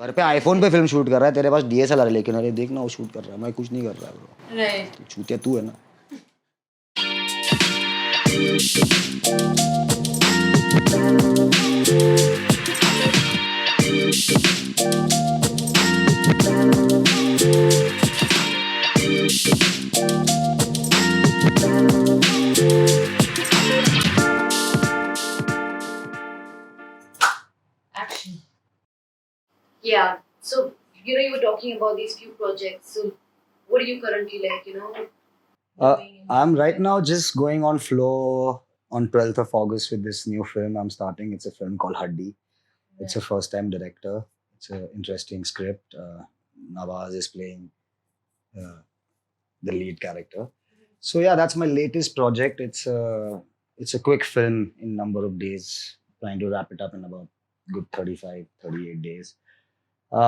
घर पे आईफोन पे फिल्म शूट कर रहा है, तेरे पास डीएसएलआर है, लेकिन अरे देख ना वो शूट कर रहा है, मैं कुछ नहीं कर रहा ब्रो। Right. तो चूतिया तू है ना। Action. Yeah. So, you were talking about these few projects. So, what are you currently doing in I'm right life? now just going on flow on 12th of August with this new film I'm starting. It's a film called Haddi. It's a first time director. It's an interesting script. Nawaz is playing uh, the lead character. So yeah, that's my latest project. It's a quick film in number of days. Trying to wrap it up in about good 35, 38 days.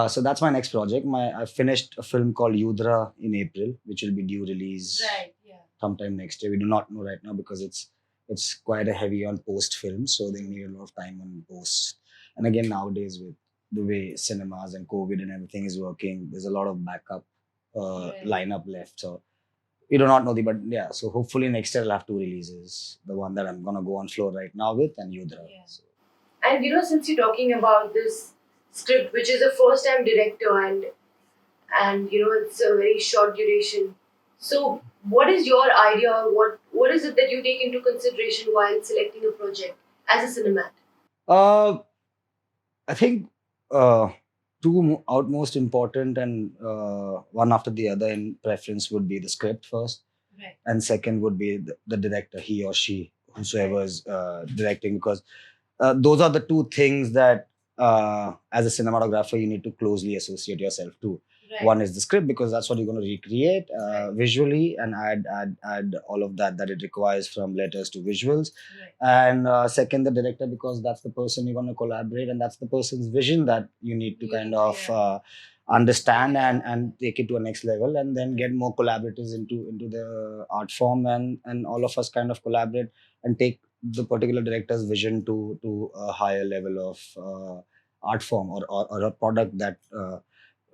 So that's my next project. I finished a film called Yudra in April, which will be due release Right. Yeah. sometime next year. We do not know right now because it's quite a heavy on post film, so they need a lot of time on post. And again, nowadays with the way cinemas and COVID and everything is working, there's a lot of backup lineup left. So we do not know but yeah. So hopefully next year I'll have two releases. The one that I'm gonna go on floor right now with and Yudra. Yeah. So. And since you're talking about this script, which is a first-time director, and it's a very short duration. So, what is your idea? What is it that you take into consideration while selecting a project as a cinemat? Uh, I think two outmost important and one after the other in preference would be the script first, Right. and second would be the director, he or she, whosoever is directing, because those are the two things that as a cinematographer you need to closely associate yourself to. Right. One is the script because that's what you're going to recreate Right. visually and add all of that it requires from letters to visuals. Right. And second, the director, because that's the person you're going to collaborate and that's the person's vision that you need to kind of understand and take it to a next level, and then get more collaborators into the art form, and all of us kind of collaborate and take the particular director's vision to a higher level of art form, or a product that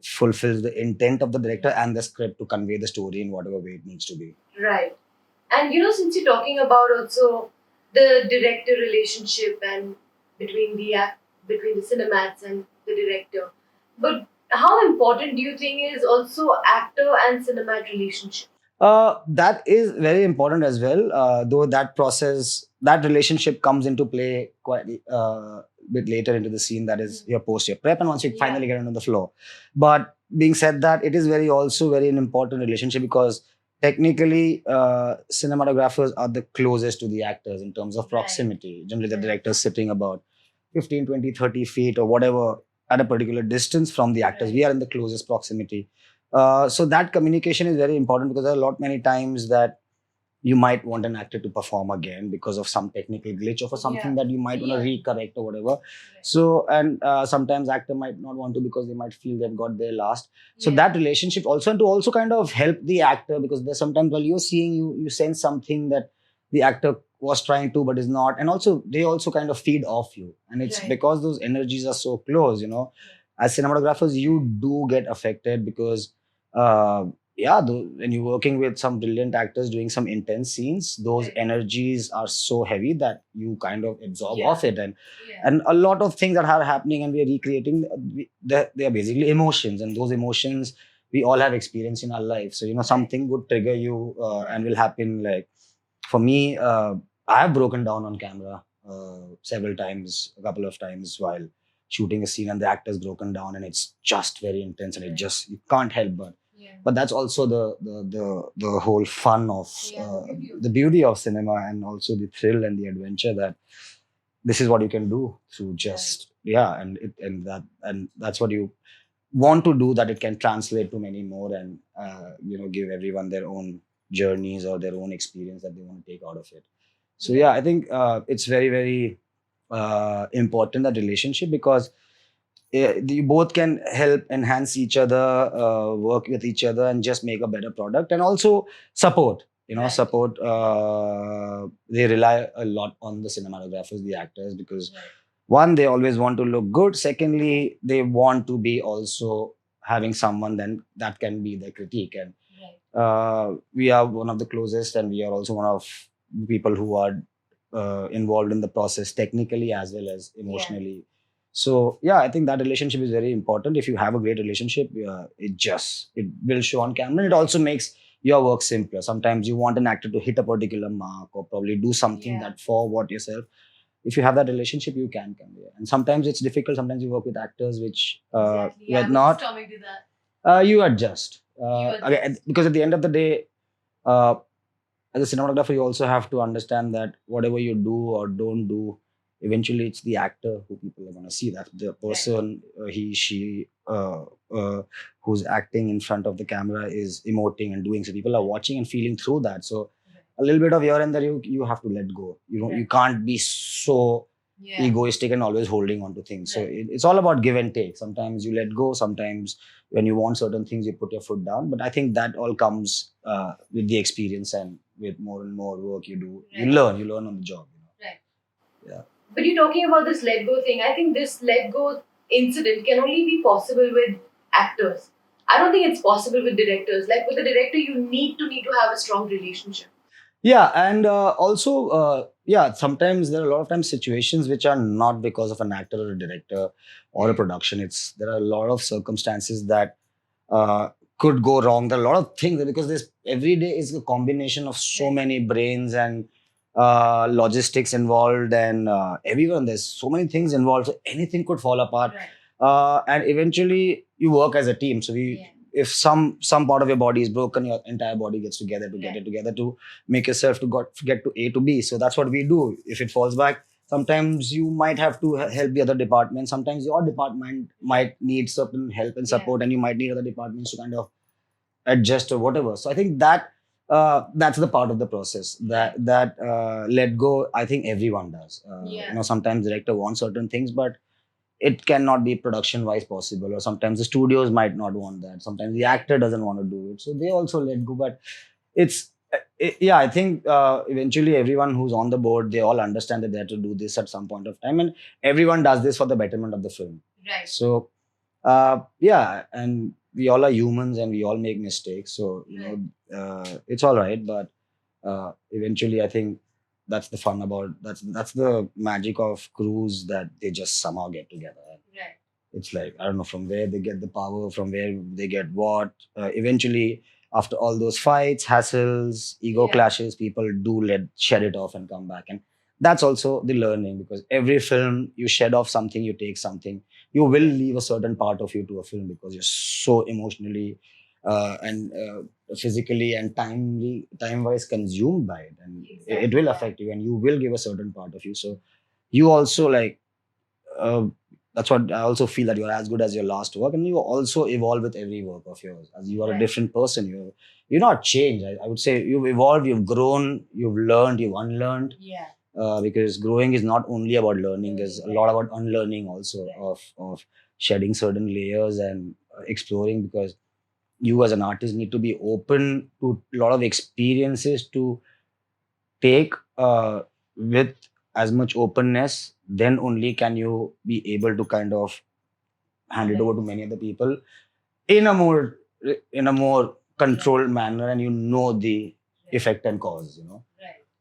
fulfills the intent of the director and the script to convey the story in whatever way it needs to be. Right. And since you're talking about also the director relationship and between between the cinemats and the director, but how important do you think is also actor and cinemat relationship? That is very important as well. Though that relationship comes into play quite bit later into the scene. That is your post, your prep, and once you finally get onto the floor. But being said that, it is also very an important relationship because technically, cinematographers are the closest to the actors in terms of proximity. Right. Generally, the director is sitting about 15, 20, 30 feet or whatever at a particular distance from the actors. Right. We are in the closest proximity. So that communication is very important because there are a lot many times that you might want an actor to perform again because of some technical glitch or for something that you might want to recorrect or whatever. Right. So and sometimes actor might not want to because they might feel they've got their last. So that relationship also, and to also kind of help the actor, because there's sometimes while you're seeing, you sense something that the actor was trying to but is not, and also they also kind of feed off you, and it's because those energies are so close, as cinematographers you do get affected because uh, when you're working with some brilliant actors doing some intense scenes, those energies are so heavy that you kind of absorb off it, and a lot of things that are happening and we are recreating, they are basically emotions, and those emotions we all have experience in our life. So something would trigger you and will happen. Like for me, I have broken down on camera several times, a couple of times while shooting a scene, and the actor's broken down, and it's just very intense, and it just you can't help but that's also the whole fun of the beauty of cinema, and also the thrill and the adventure that this is what you can do through just and that's what you want to do, that it can translate to many more, and give everyone their own journeys or their own experience that they want to take out of it. So I think it's very very important, that relationship, because you both can help enhance each other, work with each other, and just make a better product, and also support. Support. They rely a lot on the cinematographers, the actors, because one, they always want to look good. Secondly, they want to be also having someone then that can be their critique. And we are one of the closest, and we are also one of the people who are involved in the process technically as well as emotionally. So yeah, I think that relationship is very important. If you have a great relationship, it will show on camera. It also makes your work simpler. Sometimes you want an actor to hit a particular mark or probably do something that forward yourself. If you have that relationship, you can convey. And sometimes it's difficult. Sometimes you work with actors which were not. Coming to that. You adjust. Because at the end of the day, uh, as a cinematographer, you also have to understand that whatever you do or don't do, eventually it's the actor who people are going to see. That the person, he, she, who's acting in front of the camera is emoting and doing. So people are watching and feeling through that. So a little bit of here and there, you have to let go. You can't be so egoistic and always holding on to things. So it's all about give and take. Sometimes you let go. Sometimes when you want certain things, you put your foot down. But I think that all comes with the experience and with more and more work you do. You learn on the job. Yeah. But you're talking about this let go thing. I think this let go incident can only be possible with actors. I don't think it's possible with directors. Like with a director, you need to have a strong relationship. Yeah, and also, sometimes there are a lot of times situations which are not because of an actor or a director or a production. There are a lot of circumstances that uh, could go wrong. There are a lot of things because this every day is a combination of so many brains and logistics involved, and everyone. There's so many things involved, so anything could fall apart. And eventually, you work as a team. So if some part of your body is broken, your entire body gets together to get it together to make yourself to get to A to B. So that's what we do. If it falls back, sometimes you might have to help the other department. Sometimes your department might need certain help and support, and you might need other departments to kind of adjust or whatever. So I think that's the part of the process that let go. I think everyone does. Sometimes director wants certain things, but it cannot be production wise possible, or sometimes the studios might not want that. Sometimes the actor doesn't want to do it, so they also let go. But I think eventually everyone who's on the board, they all understand that they have to do this at some point of time, and everyone does this for the betterment of the film. So and we all are humans and we all make mistakes, so it's all right. But eventually I think that's the fun about that's the magic of crews, that they just somehow get together. It's like, I don't know from where they get the power, from where they get what. Eventually, after all those fights, hassles, ego clashes, people do shed it off and come back. And that's also the learning, because every film you shed off something, you take something. You will leave a certain part of you to a film because you're so emotionally and physically and time wise consumed by it, and it will affect you, and you will give a certain part of you. So you also uh, that's what I also feel, that you're as good as your last work, and you also evolve with every work of yours. As you are a different person, you're not changed. I would say you've evolved, you've grown, you've learned, you've unlearned. Because growing is not only about learning, there's a lot about unlearning also, of shedding certain layers and exploring, because you as an artist need to be open to a lot of experiences to take with as much openness. Then only can you be able to kind of hand it over to many other people in a more controlled manner, and the effect and cause.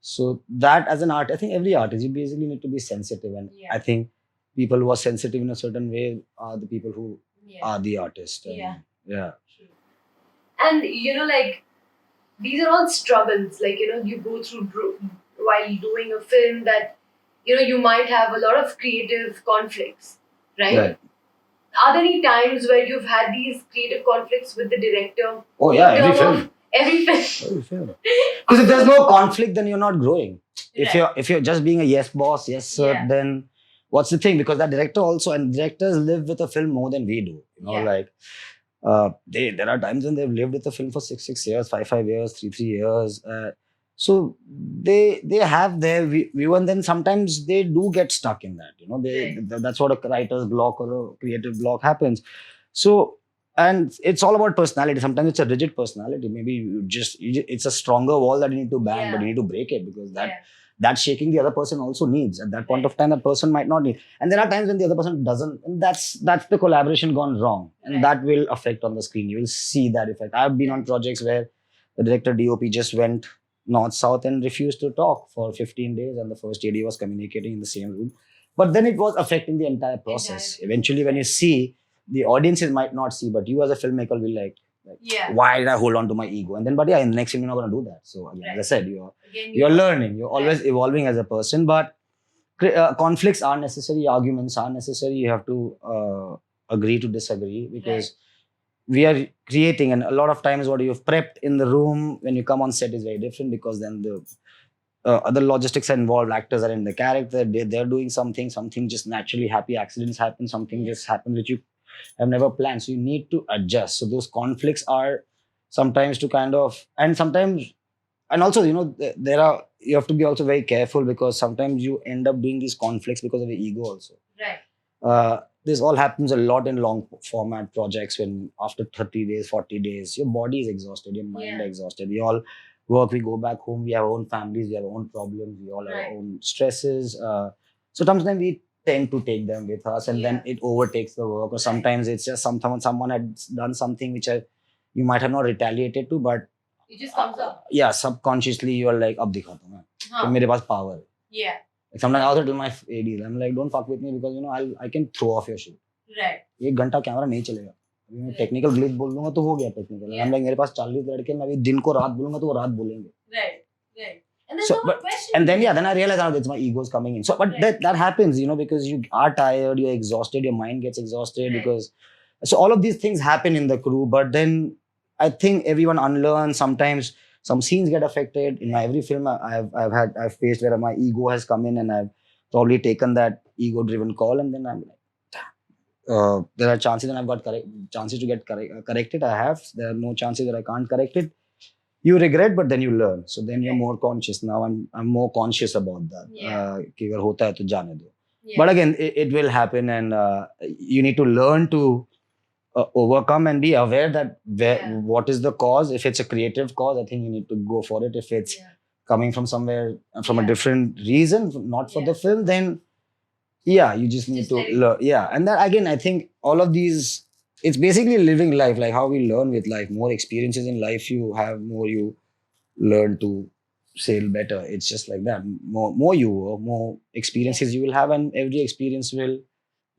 So that, as an art, I think every artist, you basically need to be sensitive, and I think people who are sensitive in a certain way are the people who are the artist. And, yeah. And like, these are all struggles. Like, you go through while doing a film, that you might have a lot of creative conflicts, right? Are there any times where you've had these creative conflicts with the director? Oh yeah, every film. Every film. Because if there's no conflict, then you're not growing. If you're just being a yes boss, yes sir, then what's the thing? Because that director also, and directors live with a film more than we do. Like there are times when they've lived with the film for 6 years, 5 years, 3 years. So they have their view, and then sometimes they do get stuck in that. That's what a writer's block or a creative block happens. So, and it's all about personality. Sometimes it's a rigid personality. Maybe it's a stronger wall that you need to bang, but you need to break it, because that shaking the other person also needs. At that point of time, that person might not need. And there are times when the other person doesn't. And that's the collaboration gone wrong. And that will affect on the screen. You will see that effect. I've been on projects where the director DOP just went north-south and refused to talk for 15 days. And the first AD was communicating in the same room. But then it was affecting the entire process. Eventually, when you see, the audiences might not see, but you as a filmmaker will like why did I hold on to my ego? And then, but yeah, in the next film, you're not going to do that. So again, as I said, you're learning, you're always evolving as a person, but conflicts are necessary, arguments are necessary. You have to agree to disagree because we are creating, and a lot of times what you've prepped in the room when you come on set is very different because then the other logistics are involved, actors are in the character, they're doing something just naturally happy, accidents happen, something just happens which you have never planned. So you need to adjust. So those conflicts are sometimes to kind of, and sometimes, and also, there are, you have to be also very careful because sometimes you end up doing these conflicts because of your ego also. This all happens a lot in long format projects when after 30 days, 40 days, your body is exhausted, your mind is exhausted. We all work, we go back home, we have our own families, we have our own problems, we all have our own stresses. So sometimes we tend to take them with us and then it overtakes the work, or sometimes it's just someone had done something which you might have not retaliated to, but it just comes up. Yeah, subconsciously you are like, ab dikhata hu main. Ki mere paas power hai. Like sometimes I also tell my ADs, I'm like, don't fuck with me because I can throw off your shit. एक घंटा camera नहीं चलेगा. अभी मैं technical glitch बोल दूंगा तो हो गया टेक्निकल. I'm like, मेरे पास 40 लड़के, मैं अभी दिन को रात बोलूंगा तो वो रात बोलेंगे. And then then I realize it's my ego's coming in. So but that happens, because you are tired, you're exhausted, your mind gets exhausted because so all of these things happen in the crew. But then I think everyone unlearns. Sometimes some scenes get affected. In my every film I've faced where my ego has come in and I've probably taken that ego-driven call, and then I'm like, there are chances that I've got chances to get corrected. I have. There are no chances that I can't correct it. You regret, but then you learn. So then you're more conscious. Now I'm more conscious about that. कि अगर होता है तो जाने दो. But again, it will happen, and you need to learn to overcome and be aware that what is the cause. If it's a creative cause, I think you need to go for it. If it's coming from somewhere, from a different reason, not for the film, then you just need to learn. And that again, I think all of these, it's basically living life, like how we learn with life. More experiences in life you have, more you learn to sail better. It's just like that. More you work, more experiences you will have, and every experience will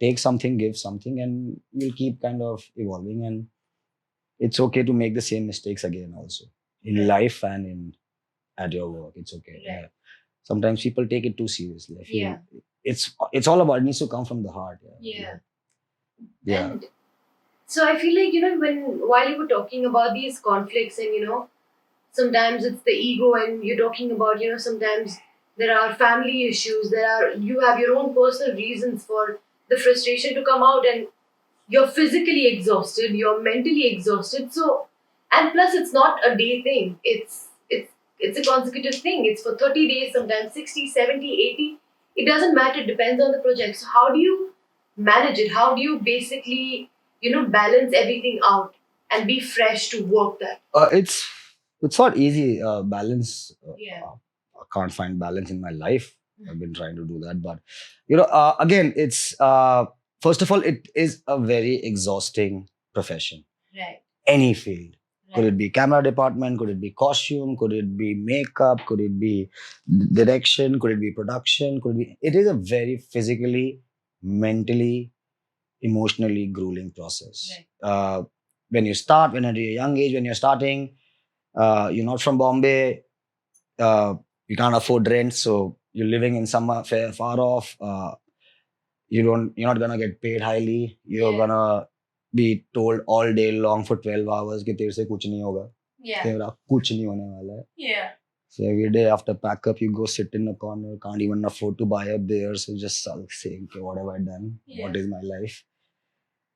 take something, give something, and you'll keep kind of evolving. And it's okay to make the same mistakes again also in life and at your work. It's okay. Sometimes people take it too seriously. I feel it's all about, it needs to come from the heart. And so I feel like, while you were talking about these conflicts and, sometimes it's the ego, and you're talking about, sometimes there are family issues, you have your own personal reasons for the frustration to come out, and you're physically exhausted, you're mentally exhausted. So, and plus it's not a day thing. It's a consecutive thing. It's for 30 days, sometimes 60, 70, 80. It doesn't matter. It depends on the project. So how do you manage it? How do you basically, balance everything out and be fresh to work that? It's not easy. Balance. I can't find balance in my life. I've been trying to do that, but again, it's first of all, it is a very exhausting profession. Any field. Could it be camera department? Could it be costume? Could it be makeup? Could it be direction? Could it be production? It is a very physically, mentally, emotionally grueling process. When you start, when at a young age, when you're starting, you're not from Bombay, you can't afford rent, so you're living in somewhere far off. You're not gonna get paid highly. You're gonna be told all day long for 12 hours कि तेरे से कुछ नहीं होगा. तेरा कुछ नहीं होने वाला है. So every day after pack up, you go sit in a corner, can't even afford to buy a beer, so just saying, okay, what have I done? What is my life?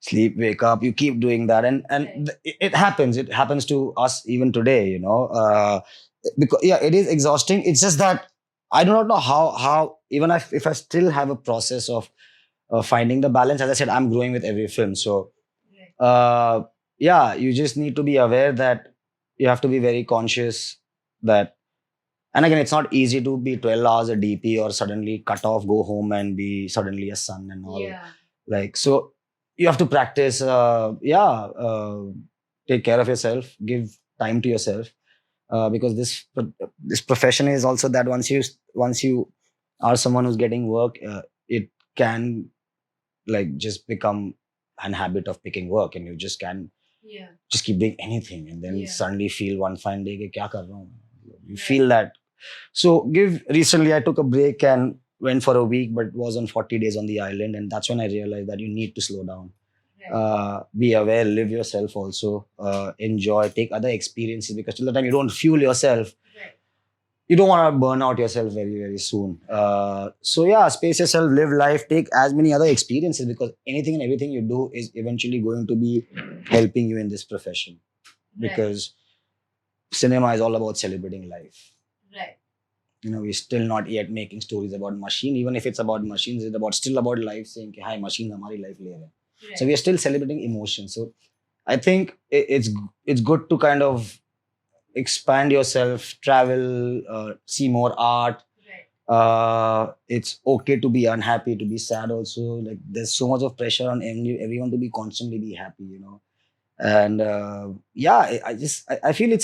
Sleep, wake up, you keep doing that, and it happens. It happens to us even today, because it is exhausting. It's just that I do not know how even if I still have a process of finding the balance. As I said, I'm growing with every film, so you just need to be aware that you have to be very conscious that And again, it's not easy to be 12 hours a DP or suddenly cut off, go home and be suddenly a son and all. Yeah. Like, so you have to practice, take care of yourself, give time to yourself. Because this profession is also that once you are someone who's getting work, it can like just become an habit of picking work, and you just can Yeah. just keep doing anything, and then Yeah. suddenly feel one fine day कि क्या कर रहा हूँ मैं? You feel that. So recently I took a break and went for a week, but was on 40 days on the island, and that's when I realized that you need to slow down. Right. Be aware, live yourself also, enjoy, take other experiences, because till the time you don't fuel yourself, Right. you don't want to burn out yourself very, very soon. So yeah, space yourself, live life, take as many other experiences, because anything and everything you do is eventually going to be helping you in this profession. Right. Because cinema is all about celebrating life. Right. We're still not yet making stories about machine. Even if it's about machines, it's still about life, saying कि hi, machines हमारी life ले रहे हैं. Right. So we are still celebrating emotion. So I think it's good to kind of expand yourself, travel, see more art. Right. It's okay to be unhappy, to be sad also. Like, there's so much of pressure on everyone to be constantly be happy. And yeah, I feel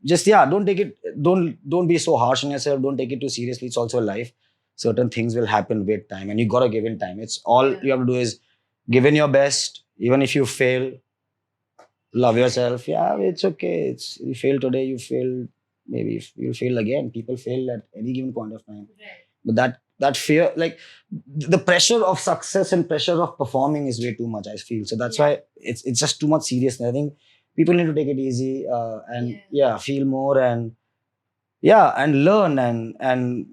just, yeah, don't take it, don't be so harsh on yourself, don't take it too seriously. It's also a life. Certain things will happen with time, and you gotta give in time. It's all you have to do is give in your best. Even if you fail, love yourself. Yeah, it's okay. You fail today, you fail, maybe you'll fail again. People fail at any given point of time. Right. But that fear, like the pressure of success and pressure of performing is way too much, I feel. So that's why it's just too much serious. And I think people need to take it easy, and feel more, and and learn, and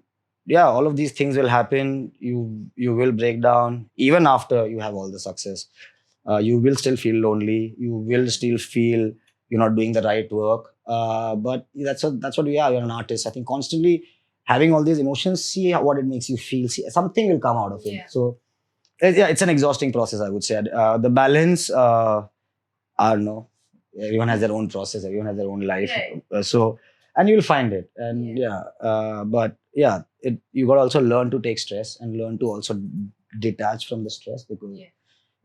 yeah, all of these things will happen. You will break down even after you have all the success. You will still feel lonely. You will still feel you're not doing the right work. But that's what we are. You're an artist. I think constantly having all these emotions, see what it makes you feel. See, something will come out of it. Yeah. So yeah, it's an exhausting process, I would say. The balance, I don't know. Everyone has their own process. Everyone has their own life. Right. And you'll find it. And but yeah, you got to also learn to take stress and learn to also detach from the stress, because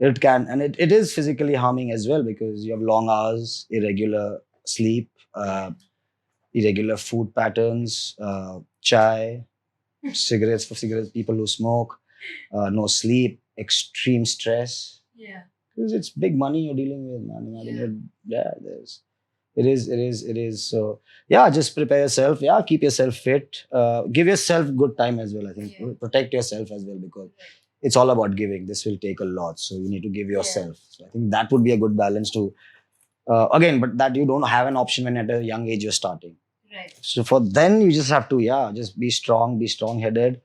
it can, and it is physically harming as well, because you have long hours, irregular sleep, irregular food patterns, chai, cigarettes, for cigarettes, people who smoke, no sleep, extreme stress. Yeah. Because it's big money you're dealing with, man. Imagine it is. So yeah, just prepare yourself. Yeah, keep yourself fit. Give yourself good time as well. I think protect yourself as well, because it's all about giving. This will take a lot, so you need to give yourself. So I think that would be a good balance to. Again, but that you don't have an option when at a young age you're starting. Right. So for then you just have to just be strong headed.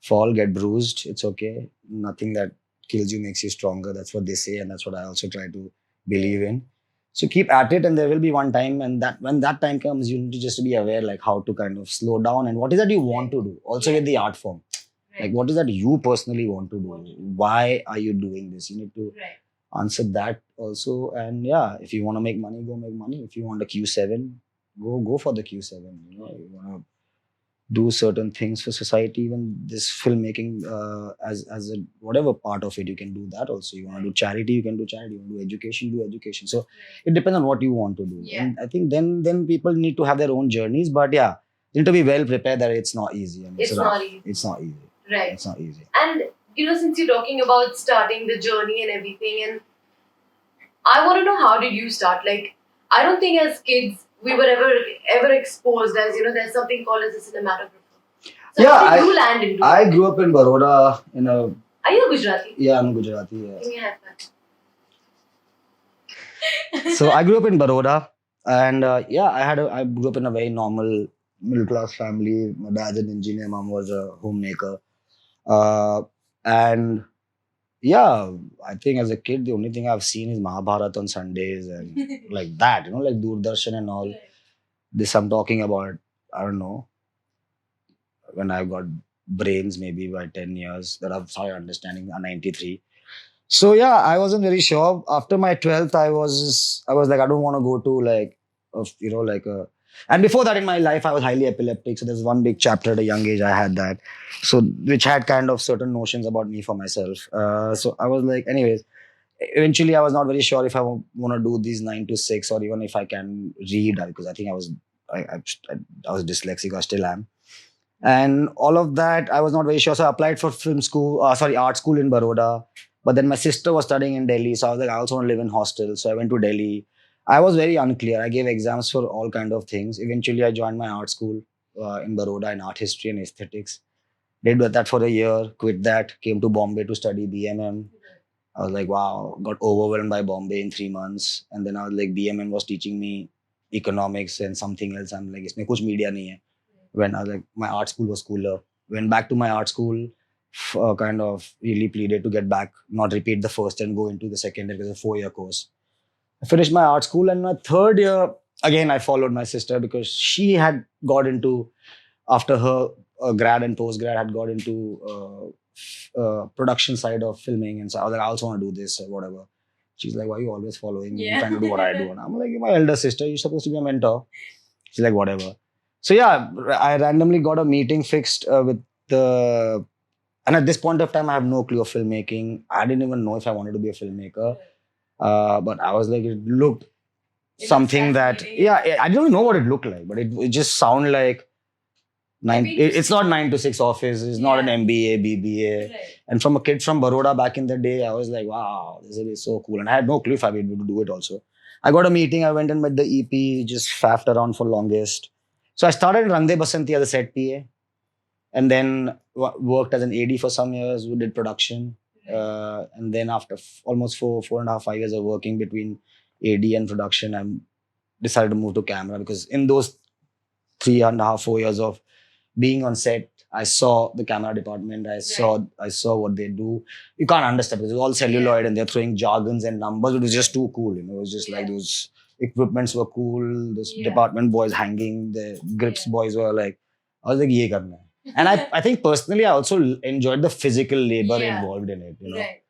Fall, get bruised. It's okay. Nothing that kills you makes you stronger. That's what they say, and that's what I also try to believe in. So keep at it, and there will be one time, and that when that time comes, you need to just be aware, like how to kind of slow down, and what is that you want to do. Also with the art form, like what is that you personally want to do? Why are you doing this? You need to answer that also. And yeah, if you want to make money, go make money. If you want a Q7, go for the Q7. You want to do certain things for society. Even this filmmaking, as a whatever part of it, you can do that also. You want to do charity, you can do charity. You want to do education. So it depends on what you want to do. And I think then people need to have their own journeys. But yeah, you need to be well prepared that it's not easy. And it's not easy. It's not easy. Right. It's not easy. And since you're talking about starting the journey and everything, and I want to know, how did you start? Like, I don't think as kids we were ever exposed as, there's something called as a cinematographer. So how did you land into it? I grew up in Baroda Are you a Gujarati? Yeah, I'm Gujarati. Yeah. Give me a high five. So I grew up in Baroda, and I grew up in a very normal middle class family. My dad's an engineer, mom was a homemaker, and yeah, I think as a kid the only thing I've seen is Mahabharat on Sundays and like that, like Doordarshan and all. This I'm talking about, I don't know, when I got brains, maybe by 10 years, that I've started understanding 93. So yeah, I wasn't very sure. After my 12th, I was like, I don't want to go to like a And before that in my life, I was highly epileptic. So there's one big chapter at a young age I had that. So which had kind of certain notions about me for myself. So I was like, anyways, eventually I was not very sure if I want to do these 9 to 6 or even if I can read because I think I was dyslexic or still am. And all of that, I was not very sure. So I applied for art school in Baroda. But then my sister was studying in Delhi. So I was like, I also want to live in hostel. So I went to Delhi. I was very unclear. I gave exams for all kind of things. Eventually, I joined my art school in Baroda in art history and aesthetics. Did that for a year, quit that, came to Bombay to study BMM. I was like, wow, got overwhelmed by Bombay in 3 months. And then I was like, BMM was teaching me economics and something else. I'm like, इसमें कुछ media नहीं है. When I was like, my art school was cooler. Went back to my art school, kind of really pleaded to get back, not repeat the first and go into the second year because it's a 4 year course. I finished my art school and my third year, again, I followed my sister because she had got into, after her grad and post grad, had got into production side of filming. And so I was like, I also want to do this or whatever. She's like, why are you always following me? You're trying to do what I do. And I'm like, you're my elder sister. You're supposed to be a mentor. She's like, whatever. So yeah, I randomly got a meeting fixed with the, and at this point of time, I have no clue of filmmaking. I didn't even know if I wanted to be a filmmaker. But I was like, it looked something that, yeah, I don't know what it looked like, but it just sounded like it's not 9 to 6 office. It's not an MBA, BBA. Right. And from a kid from Baroda back in the day, I was like, wow, this is so cool. And I had no clue if I'd be able to do it also. I got a meeting. I went and met the EP, just faffed around for longest. So I started in Rande Basanti as a set PA and then worked as an AD for some years. We did production. And then after almost 4.5 years of working between AD and production, I decided to move to camera because in those 3.5, 4 years of being on set, I saw the camera department. I saw what they do. You can't understand because it's all celluloid and they're throwing jargons and numbers. It was just too cool. It was just like those equipments were cool. This department boys hanging, the grips boys were like, I was like, ye karna hai. And I think personally, I also enjoyed the physical labor involved in it. Right.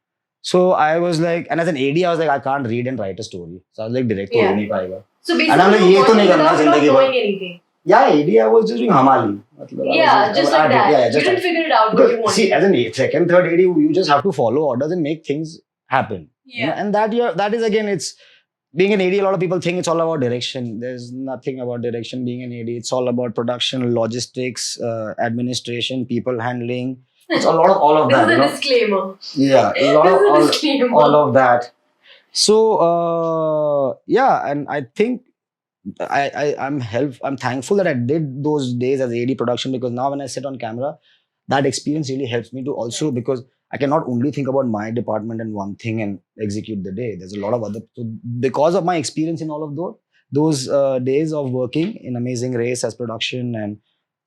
So I was like, and as an AD, I was like, I can't read and write a story. So I was like, direct to nahi payega. So basically, and I'm like, ye to nahi karna zindagi bhar. Knowing anything. Yeah, AD, I was just doing hamali. Just like that. You didn't figure it out what you wanted. See, as a second, third AD, you just have to follow orders and make things happen. Yeah. You know? And that is again, it's being an AD. A lot of people think it's all about direction. There's nothing about direction being an AD. It's all about production, logistics, administration, people handling. It's a lot of all of that. This is a disclaimer. Yeah, a lot of all of that. So and I think I'm thankful that I did those days as AD production because now when I sit on camera, that experience really helps me to also because I can not only think about my department and one thing and execute the day. There's a lot of other so because of my experience in all of those days of working in Amazing Race as production and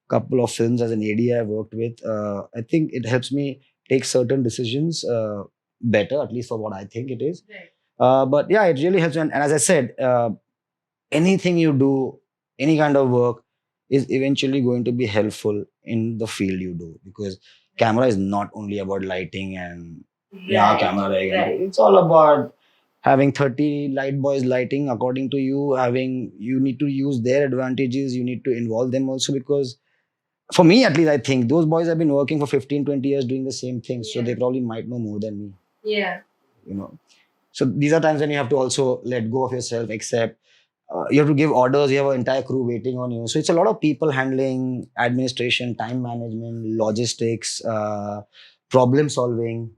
couple of films as an AD I've worked with. I think it helps me take certain decisions better, at least for what I think it is. Right. But yeah, it really helps. And as I said, anything you do, any kind of work is eventually going to be helpful in the field you do because camera is not only about lighting and camera. Right. It's all about having 30 light boys lighting according to you, you need to use their advantages, you need to involve them also because for me at least, I think those boys have been working for 15, 20 years doing the same thing. So they probably might know more than me. Yeah. You know. So these are times when you have to also let go of yourself, accept. You have to give orders. You have an entire crew waiting on you. So it's a lot of people handling, administration, time management, logistics, problem solving,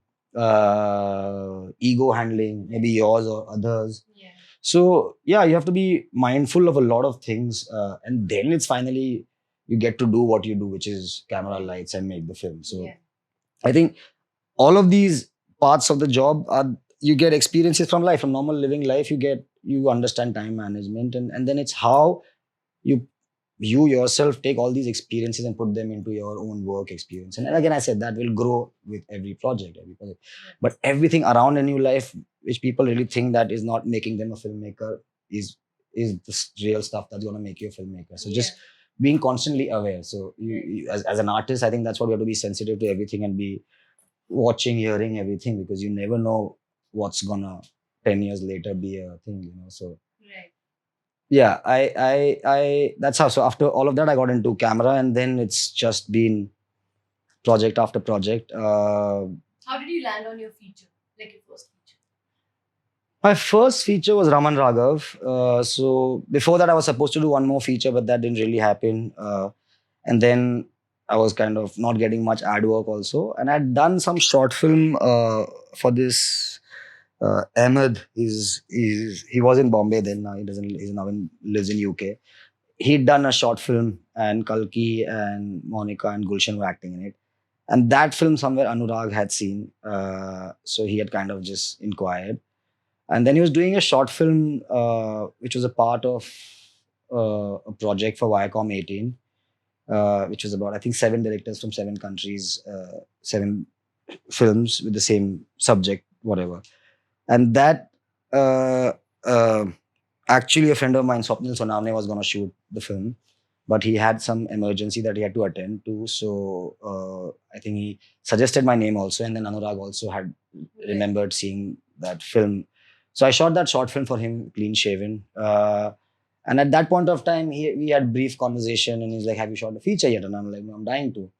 ego handling, maybe yours or others. Yeah. So yeah, you have to be mindful of a lot of things. And then it's finally, you get to do what you do, which is camera, lights, and make the film. So I think all of these parts of the job you get experiences from life, from normal living life. You understand time management, and then it's how you yourself take all these experiences and put them into your own work experience. And again, I said that will grow with every project. But everything around in your life, which people really think that is not making them a filmmaker, is the real stuff that's going to make you a filmmaker. So just being constantly aware. So you as an artist, I think that's what we have to be sensitive to everything and be watching, hearing everything because you never know what's gonna 10 years later be a thing, So Yeah, that's how. So after all of that, I got into camera, and then it's just been project after project. How did you land on your feature, like your first feature? My first feature was Raman Raghav. So before that, I was supposed to do one more feature, but that didn't really happen. And then I was kind of not getting much ad work also. And I'd done some short film for this Ahmed. He was in Bombay then. Now he doesn't. He's now lives in UK. He'd done a short film, and Kalki and Monica and Gulshan were acting in it. And that film somewhere Anurag had seen. So he had kind of just inquired. And then he was doing a short film, which was a part of a project for Viacom 18, which was about, I think, 7 directors from 7 countries, 7 films with the same subject, whatever. And that, uh, uh, actually, a friend of mine, Swapnil Sonamne, was going to shoot the film, but he had some emergency that he had to attend to. So I think he suggested my name also. And then Anurag also had remembered seeing that film. So I shot that short film for him, clean shaven. And at that point of time, we had brief conversation, and he's like, "Have you shot a feature yet?" And I'm like, "No, I'm dying to."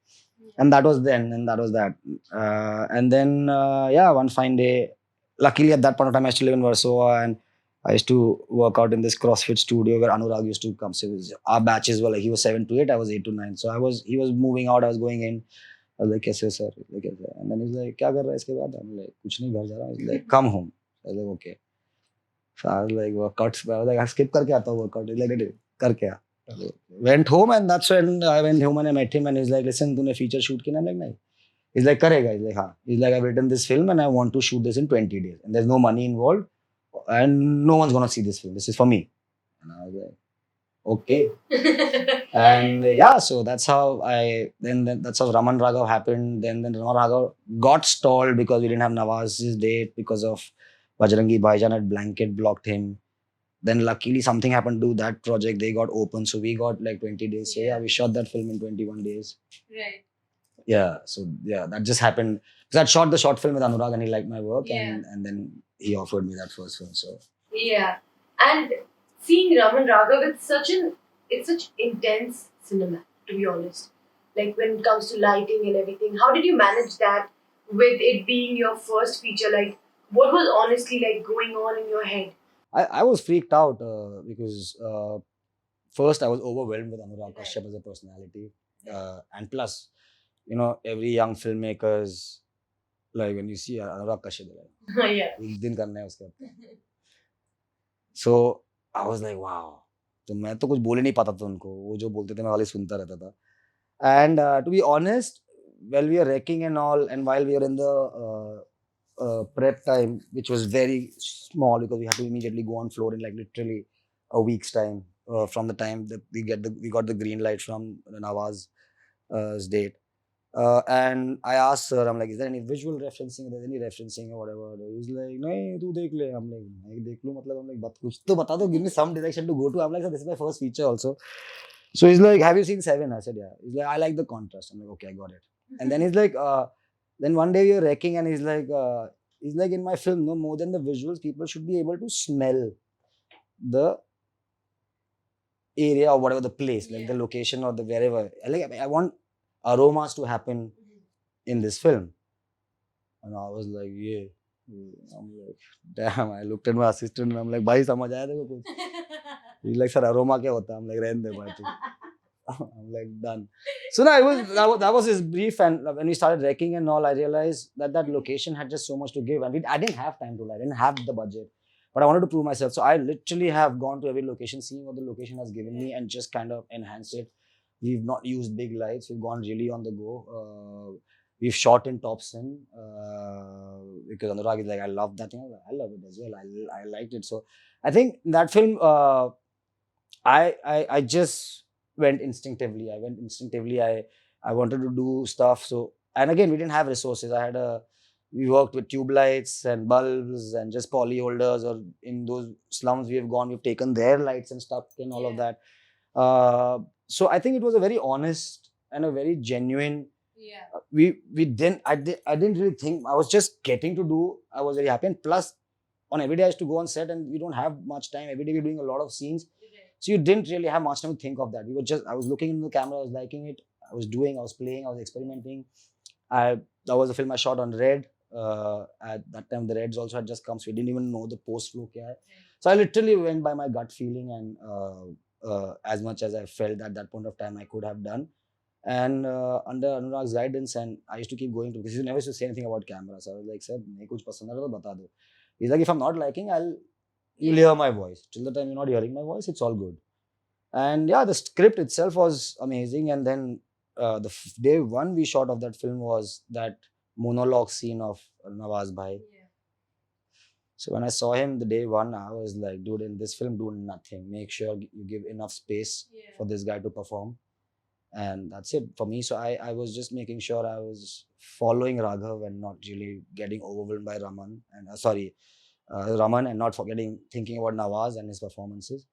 And that was then, and that was that. And then, yeah, one fine day, luckily at that point of time, I still live in Warsaw, and I used to work out in this CrossFit studio where Anurag used to come. So our batches were like, he was 7 to 8, I was 8 to 9. So he was moving out, I was going in. I was like, "Kaise ho, sir?" Like, "Kaise?" And then he's like, "Kya kar raha hai iske baad?" I'm like, "Kuch nahi, ghar ja raha hu." He's like, "Come home." I was like, "Okay." So I was like, workouts. I was like, "I skip karke aata hu workout." He's like, "Did karke aa." Went home, and that's when I went home and I met him, and he's like, "Listen, तूने feature shoot किया?" I'm like, "नहीं." He's like, "करेगा." He's like, "हाँ." He's like, "I've written this film and I want to shoot this in 20 days. And there's no money involved and no one's gonna see this film. This is for me." And I was like, "Okay." And yeah, so that's how then that's how Raman Raghav happened. Then Raman Raghav got stalled because we didn't have Nawaz's date because of Bajrangi Bhaijaan had blanket blocked him. Then luckily something happened to that project. They got open, so we got like 20 days. So yeah, we shot that film in 21 days. Right. Yeah, so yeah, that just happened because I'd shot the short film with Anurag and he liked my work, and then he offered me that first film. So yeah, and seeing Raman Raghav, it's such intense cinema, to be honest. Like when it comes to lighting and everything, how did you manage that with it being your first feature? Like, what was honestly like going on in your head? I was freaked out because first I was overwhelmed with Anurag Kashyap as a personality, and plus, every young filmmakers, like when you see Anurag Kashyap, they're like, Yeah. "एक दिन करना है उसके ऊपर." So I was like, wow. तो मैं तो कुछ बोल ही नहीं पाता था उनको, वो जो बोलते थे मैं खाली सुनता रहता था. And to be honest, while we were wrecking and all, and while we were in the prep time, which was very small because we had to immediately go on floor in like literally a week's time from the time that we got the green light from Nawaz's date. And I asked sir, I'm like, "Is there any visual referencing? Is there any referencing or whatever?" He's like, "नहीं, तू देख ले." I'm like, "मैं देख लूँ मतलब?" I'm like, "बत कुछ तो बता दो, give me some direction to go to." I'm like, "Sir, this is my first feature also." So he's like, "Have you seen Seven?" I said, "Yeah." He's like, "I like the contrast." I'm like, "Okay, I got it." And then he's like, then one day we were wrecking, and he's like, "In my film, no more than the visuals, people should be able to smell the area or whatever the place, like the location or the wherever. I want aromas to happen in this film." And I was like, "Yeah." I'm like, damn. I looked at my assistant and I'm like, "भाई समझ आया तेरे को कुछ?" He's like, "Sir, aroma क्या होता है?" I'm like, "रहने दे भाई तू." I'm like, done. So no, that was his brief, and when we started wrecking and all, I realized that location had just so much to give, and I didn't have time to lie, I didn't have the budget, but I wanted to prove myself. So I literally have gone to every location, seeing what the location has given me, and just kind of enhanced it. We've not used big lights. We've gone really on the go. We've shot in Topson because Anurag is like, "I love that thing." I was like, "I love it as well. I liked it." So I think that film, I just went instinctively. I wanted to do stuff. So, and again, we didn't have resources. We worked with tube lights and bulbs and just poly holders, or in those slums we have gone, we've taken their lights and stuff and all of that. So I think it was a very honest and a very genuine. We didn't. I didn't really think. I was just getting to do. I was very happy, and plus, on every day I used to go on set and we don't have much time. Every day we're doing a lot of scenes. So you didn't really have much time to think of that. I was looking into the camera, I was liking it, I was playing, I was experimenting. That was a film I shot on Red. At that time, the Reds also had just come, so we didn't even know the post flow kya hai. So I literally went by my gut feeling, and as much as I felt at that point of time, I could have done. And under Anurag's guidance, and I used to keep going to, because he never used to say anything about camera. So I was like, sir, me kuch pasand hai to bata do. He's like, if I'm not liking, you'll hear my voice. Till the time you're not hearing my voice, it's all good. And yeah, the script itself was amazing. And then day one we shot of that film was that monologue scene of Nawaz Bhai. So when I saw him the day one, I was like, dude, in this film, do nothing. Make sure you give enough space for this guy to perform. And that's it for me. So I was just making sure I was following Raghav and not really getting overwhelmed by Raman Raman, and not thinking about Nawaz and his performances.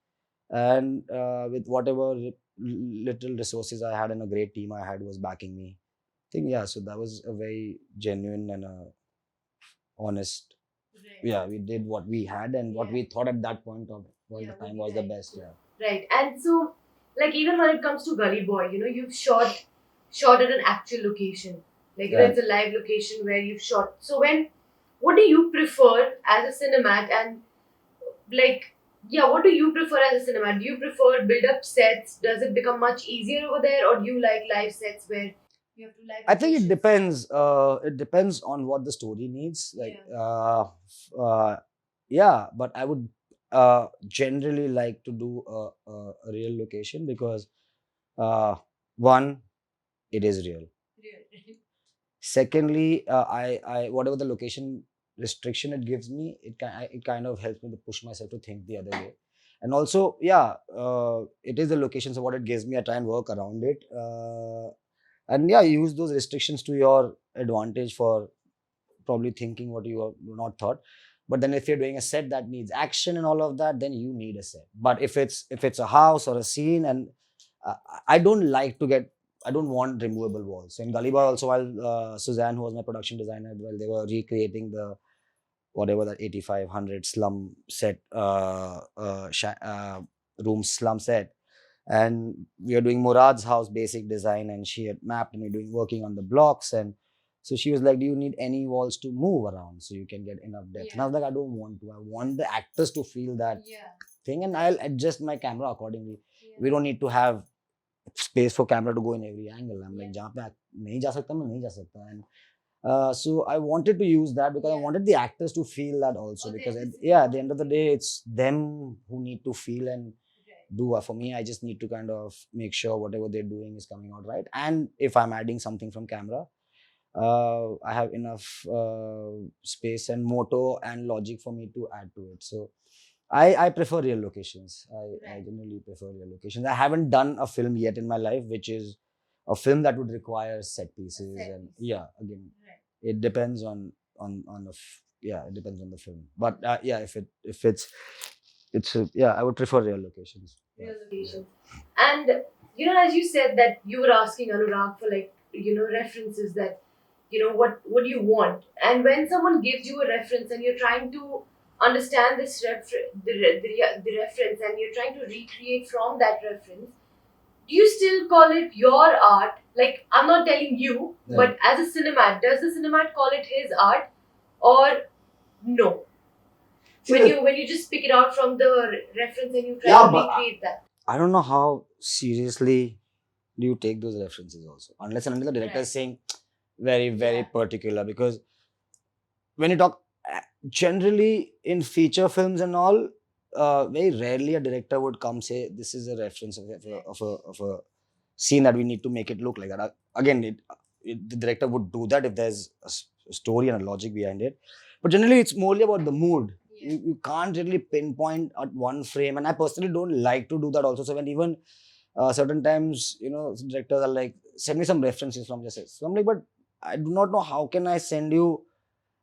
And with whatever little resources I had and a great team I had was backing me. I think, yeah, so that was a very genuine and honest. Yeah, we did what we had and what we thought at that point of the time was the best. Yeah. Right. And so, like, even when it comes to Gully Boy, you've shot at an actual location. Like, it's a live location where you've shot. So what do you prefer as a cinemat, and like, what do you prefer as a cinemat? Do you prefer build-up sets? Does it become much easier over there, or do you like live sets where you have to live? I think it depends. It depends on what the story needs. Like, but I would generally like to do a real location because one, it is real. Secondly, I whatever the location restriction it gives me, it kind of helps me to push myself to think the other way. And also, it is the location, so what it gives me, I try and work around it. And use those restrictions to your advantage for probably thinking what you have not thought. But then if you're doing a set that needs action and all of that, then you need a set. But if it's a house or a scene, and I don't want removable walls. So in Gully Boy also, while Suzanne, who was my production designer, while they were recreating the whatever that 8500 slum set, room slum set, and we are doing Murad's house basic design, and she had mapped and we're working on the blocks. And so she was like, do you need any walls to move around so you can get enough depth? And I was like, I don't want to. I want the actors to feel that thing, and I'll adjust my camera accordingly. We don't need to have space for camera to go in every angle. I'm like, jahan pe nahi ja sakta, main nahi ja sakta. And so I wanted to use that because I wanted the actors to feel that also, because at the end of the day, it's them who need to feel and do. For me, I just need to kind of make sure whatever they're doing is coming out right. And if I'm adding something from camera, I have enough space and motor and logic for me to add to it. So I prefer real locations. I generally prefer real locations. I haven't done a film yet in my life, which is a film that would require set pieces. And again, it depends on it depends on the film. But if it's I would prefer real locations. Real locations. And as you said that you were asking Anurag for references, that what do you want, and when someone gives you a reference and you're trying to understand this the reference, and you're trying to recreate from that reference, do you still call it your art? Like, I'm not telling you, but as a cinemat, does the cinemat call it his art, or no? When you just pick it out from the reference and you try to recreate that. I don't know how seriously do you take those references also, unless and until the director is saying very, very particular. Because when you talk generally in feature films and all, very rarely a director would come say this is a reference of a scene that we need to make it look like that. Again, the director would do that if there's a story and a logic behind it. But generally, it's more about the mood. You can't really pinpoint at one frame, and I personally don't like to do that also. So when even certain times, directors are like, send me some references from your set. So I'm like, but I do not know how can I send you.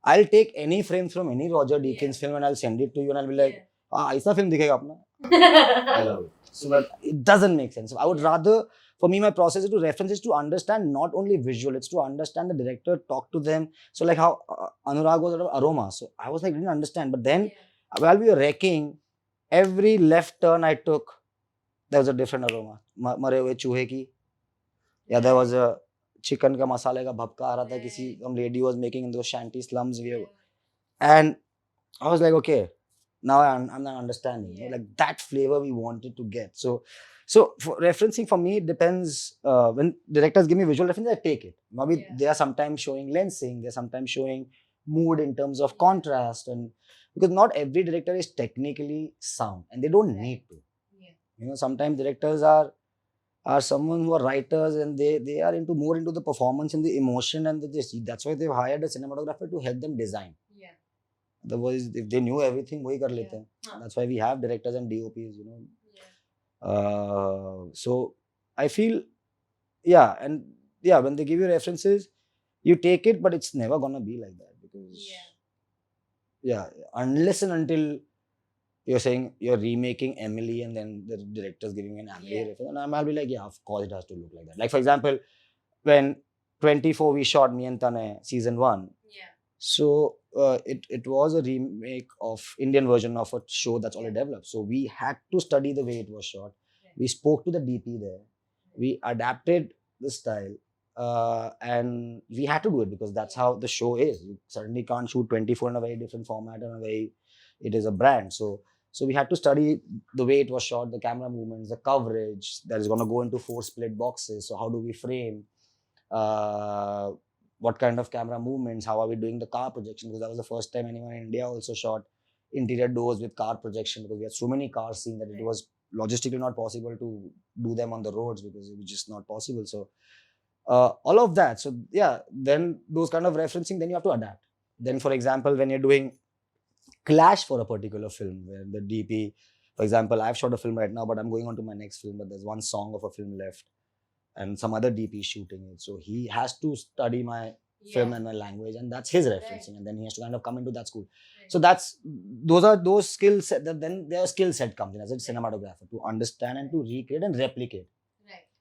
I'll take any frames from any Roger Deakins film and I'll send it to you, and I'll be like, aisa film dikhega apna. So that it doesn't make sense. So I would rather, for me, my process is to references to understand not only visual, it's to understand the director, talk to them. So like how Anurag was out of Aroma. So I was like, didn't understand. But then while we were wrecking, every left turn I took, there was a different aroma. मरे हुए चूहे की, या there was a chicken का मसाले का भपका आ रहा था किसी some lady was making in those shanty slums we and I was like, okay, now I'm not understanding. Like that flavor we wanted to get. So for referencing for me, it depends. When directors give me visual reference, I take it. Maybe they are sometimes showing lensing, they're sometimes showing mood in terms of contrast, and because not every director is technically sound, and they don't need to. Sometimes directors are someone who are writers and they are into more into the performance and the emotion and that's why they've hired a cinematographer to help them design. Otherwise, if they knew everything, वही कर लेते हैं. That's why we have directors and DOPs, So I feel, when they give you references, you take it, but it's never gonna be like that because, unless and until you're saying you're remaking Emily and then the director's giving an Emily reference, and I'll be like, yeah, of course it has to look like that. Like, for example, when 24 we shot Me and Tane season 1. So it was a remake of Indian version of a show that's already developed. So we had to study the way it was shot. We spoke to the DP there. We adapted the style. And we had to do it because that's how the show is. You certainly can't shoot 24 in a very different format and it is a brand. So we had to study the way it was shot, the camera movements, the coverage that is going to go into 4 split boxes. So how do we frame? What kind of camera movements, how are we doing the car projection, because that was the first time anyone in India also shot interior doors with car projection, because we had so many cars seen that it was logistically not possible to do them on the roads because it was just not possible. So all of that. So then those kind of referencing, then you have to adapt. Then, for example, when you're doing clash for a particular film where the DP, for example, I've shot a film right now, but I'm going on to my next film, but there's one song of a film left and some other DP shooting it. So he has to study my film and my language, and that's his referencing. And then he has to kind of come into that school. So those skill set, then their skill set comes in as a cinematographer to understand and to recreate and replicate.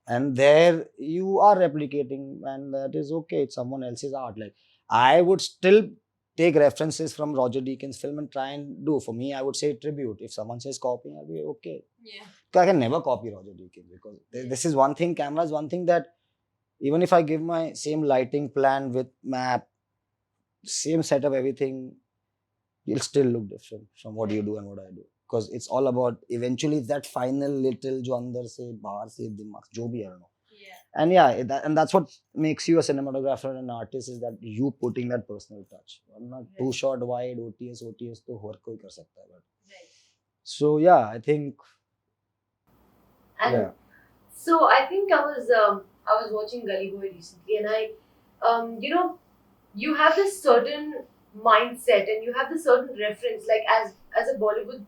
And there you are replicating, and that is okay. It's someone else's art. Like, I would still take references from Roger Deakins' film and try and do. For me, I would say tribute. If someone says copying, I'll be okay. I can never copy Roger Deakins because this is one thing. Camera is one thing that even if I give my same lighting plan with map, same setup, everything, you'll still look different from what you do and what I do. Because it's all about eventually that final little jo andar se bahar se dimag jo bhi, I don't know. And and that's what makes you a cinematographer and an artist, is that you putting that personal touch. I'm not too short wide, OTS to har koi kar sakta hai. So I think. And so I think I was watching Gully Boy recently, and you have this certain mindset and you have this certain reference, like as a Bollywood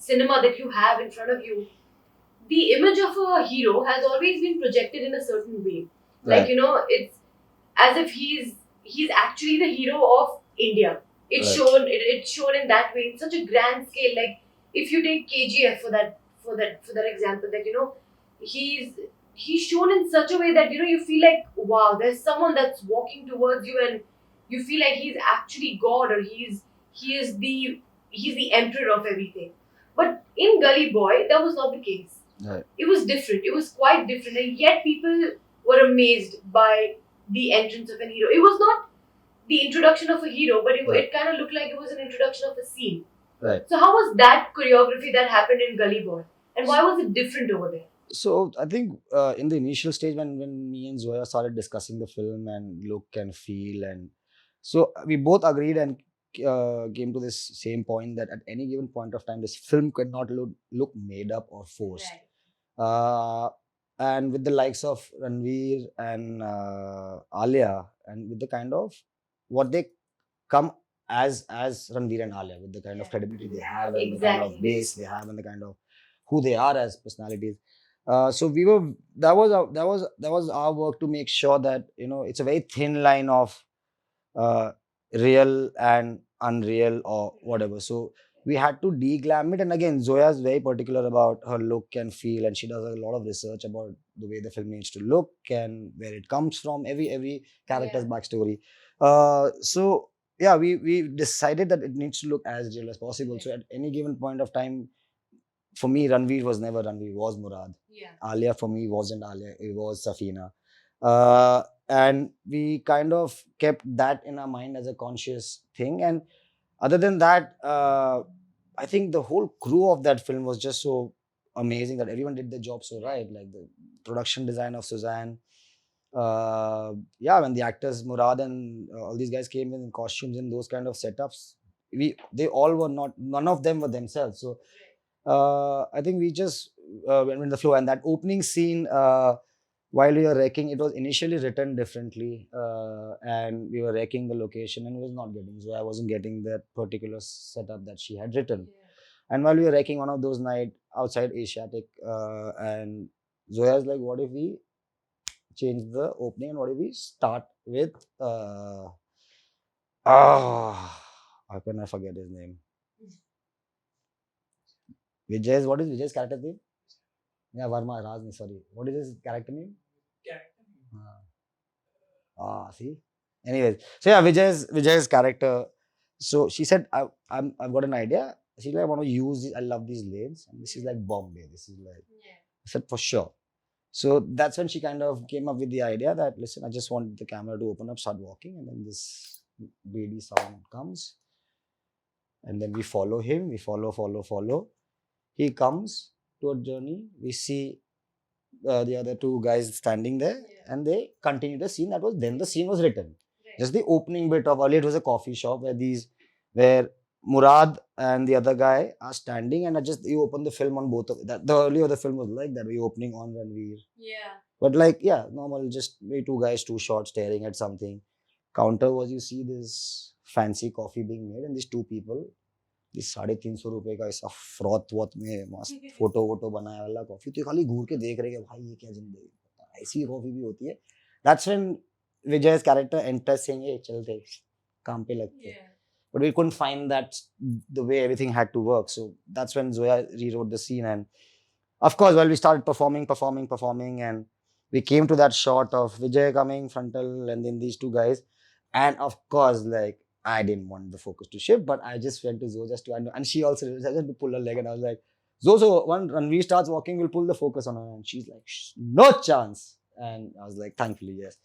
cinema that you have in front of you. The image of a hero has always been projected in a certain way. Like, it's as if he's actually the hero of India. It's shown in that way, in such a grand scale. Like, if you take KGF for that example, that he's shown in such a way that you feel like, wow, there's someone that's walking towards you, and you feel like he's actually God, or he's the emperor of everything. But in Gully Boy, that was not the case. It was different. It was quite different, and yet people were amazed by the entrance of an hero. It was not the introduction of a hero, but it kind of looked like it was an introduction of a scene. So how was that choreography that happened in Gully Boy, and why was it different over there? So I think in the initial stage when me and Zoya started discussing the film and look and feel, and so we both agreed and came to this same point that at any given point of time, this film could not look made up or forced. And with the likes of Ranveer and Alia, and with the kind of what they come as Ranveer and Alia, with the kind of credibility they have and the kind of base they have and the kind of who they are as personalities. So we were that was our work to make sure that it's a very thin line of real and unreal or whatever. So we had to de-glam it. And again, Zoya is very particular about her look and feel, and she does a lot of research about the way the film needs to look and where it comes from, every character's backstory. So yeah, we decided that it needs to look as real as possible. So at any given point of time, for me, Ranveer was never Ranveer, it was Murad. Yeah. Alia for me wasn't Alia, it was Safina. And we kind of kept that in our mind as a conscious thing. And other than that, I think the whole crew of that film was just so amazing that everyone did their job so right. Like the production design of Suzanne. Yeah, when the actors Murad and all these guys came in costumes and those kind of setups, they all were not, none of them were themselves. So I think we just went with the flow. And that opening scene, while we were wrecking, it was initially written differently, and we were wrecking the location and it was not getting. So I wasn't getting that particular setup that she had written. And while we were wrecking one of those nights outside Asiatic, and Zoya's like, "What if we change the opening and what if we start with how can I forget his name? What is Vijay's character name? Yeah, Varma Razni, sorry. What is his character name? See. Anyways, so yeah, Vijay's character. So she said, I've got an idea. She's like, I want to use this. I love these lanes. And this is like Bombay. This is like, I said, for sure. So that's when she kind of came up with the idea that, listen, I just want the camera to open up, start walking, and then this baby sound comes. And then we follow him. We follow. He comes to a journey. We see the other two guys standing there, and they continue the scene. That was then the scene was written. Just the opening bit of earlier, it was a coffee shop where Murad and the other guy are standing, and you open the film on both of that. The earlier the film was like that, we opening on Ranveer. Yeah. But like, yeah, normal, just maybe two guys, two shots staring at something. Counter was you see this fancy coffee being made, and these two people, this 350 का ऐसा froth वॉथ में मस्त photo वोटो बनाया वाला coffee, तो खाली घूर के देख रहे कि भाई ये क्या जिंदगी, ऐसी कॉफी भी होती है. That's when Vijay's character enters saying, hey, चलते काम पे लगते. But we couldn't find that the way everything had to work. So that's when Zoya rewrote the scene. And of course, while we started performing, and we came to that shot of Vijay coming frontal and then these two guys. And of course, like, I didn't want the focus to shift, but I just went to Zoe just to, and she also just to pull her leg, and I was like, Zoe, so when Ranveer starts walking, we'll pull the focus on her. And she's like, no chance. And I was like, thankfully, yes.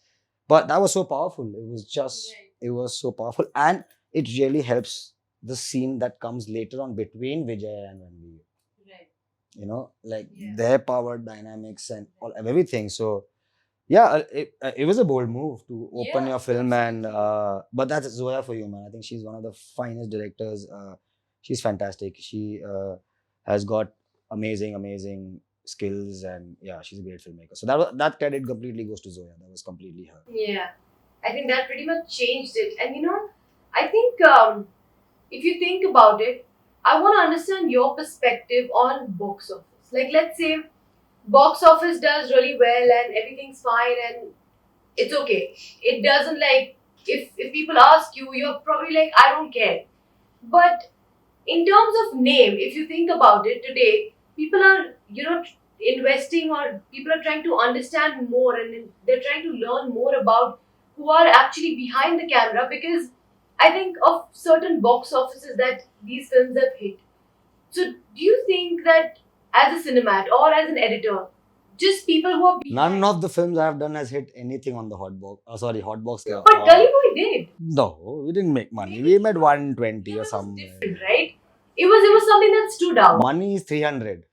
But that was so powerful. It was just, it was so powerful. And it really helps the scene that comes later on between Vijay and Ranveer. Right. You know, like their power dynamics and all everything. So, yeah, it was a bold move to open your film, and but that's Zoya for you, man. I think she's one of the finest directors. She's fantastic. She has got amazing skills, and yeah, she's a great filmmaker. So that credit completely goes to Zoya. That was completely her. Yeah, I think that pretty much changed it. And you know, I think if you think about it, I want to understand your perspective on box office. Like, let's say box office does really well and everything's fine and it's okay. It doesn't, like, if people ask you, you're probably like, I don't care. But in terms of name, if you think about it today, people are, you know, investing, or people are trying to understand more, and they're trying to learn more about who are actually behind the camera, because I think of certain box offices that these films have hit. So do you think that as a cinemat or as an editor, just people who are behind... None of the films I have done has hit anything on the hot box. Hot box. But Gully Boy did. No, we didn't make money. We made 120 or something. Different, right? It was something that stood out. Money is 300.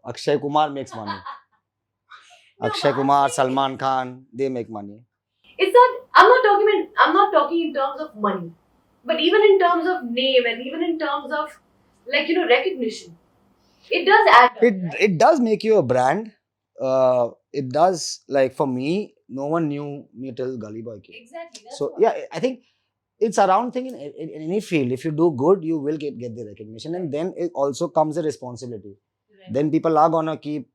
Akshay Kumar makes money. Akshay Kumar, Salman Khan, they make money. It's not. I'm not talking in terms of money, but even in terms of name, and even in terms of, like, you know, recognition. It does add up. It does make you a brand. It does, like, for me, no one knew me till Gully Boy came. Exactly. So yeah, I think it's around thing in any field. If you do good, you will get the recognition, and then it also comes a responsibility. Right. Then people are gonna keep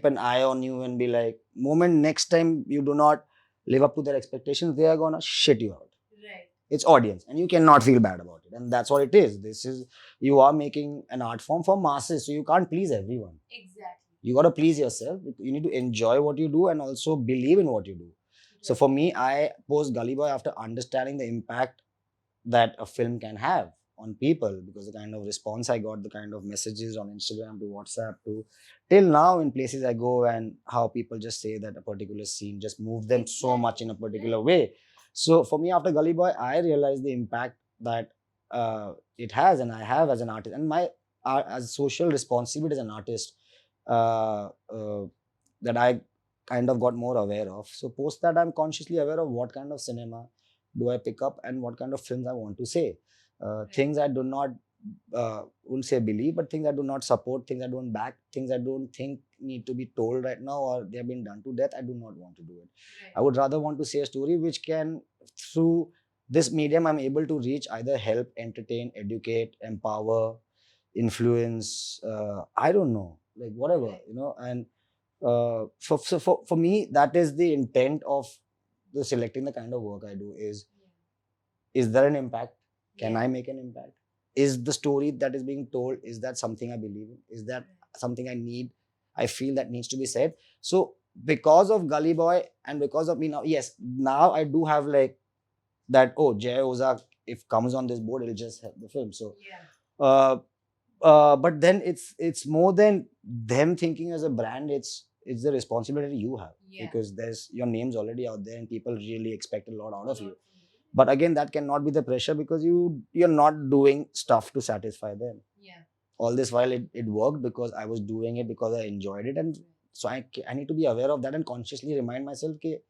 an eye on you and be like, moment next time you do not live up to their expectations, they are gonna shit you out. Right. It's audience, and you cannot feel bad about it, and that's what it is. You are making an art form for masses, so you can't please everyone. Exactly. You got to please yourself. You need to enjoy what you do and also believe in what you do. Right. So for me, I post Gully Boy after understanding the impact that a film can have on people, because the kind of response I got, the kind of messages on Instagram to WhatsApp to till now in places I go, and how people just say that a particular scene just moved them so much in a particular way. So for me, after Gully Boy, I realized the impact that it has, and I have as an artist, and my as social responsibility as an artist, uh, uh, that I kind of got more aware of. So post that, I'm consciously aware of what kind of cinema do I pick up and what kind of films I want to say. Things I do not wouldn't say believe, but things I do not support, things I don't back, things I don't think need to be told right now or they have been done to death. I do not want to do it. I would rather want to say a story which can, through this medium, I'm able to reach, either help, entertain, educate, empower, influence. I don't know, like whatever, and for me, that is the intent of the selecting the kind of work I do. Is there an impact? Can I make an impact? Is the story that is being told, is that something I believe in? Is that something I feel that needs to be said? So because of Gully Boy and because of me now, yes, now I do have like that, oh, Jay Oza, if comes on this board, it'll just help the film. So uh, but then it's more than them thinking as a brand. It's the responsibility you have, because there's your name's already out there and people really expect a lot out of you. But again, that cannot be the pressure, because you're not doing stuff to satisfy them. All this while it worked because I was doing it because I enjoyed it, and so I need to be aware of that and consciously remind myself that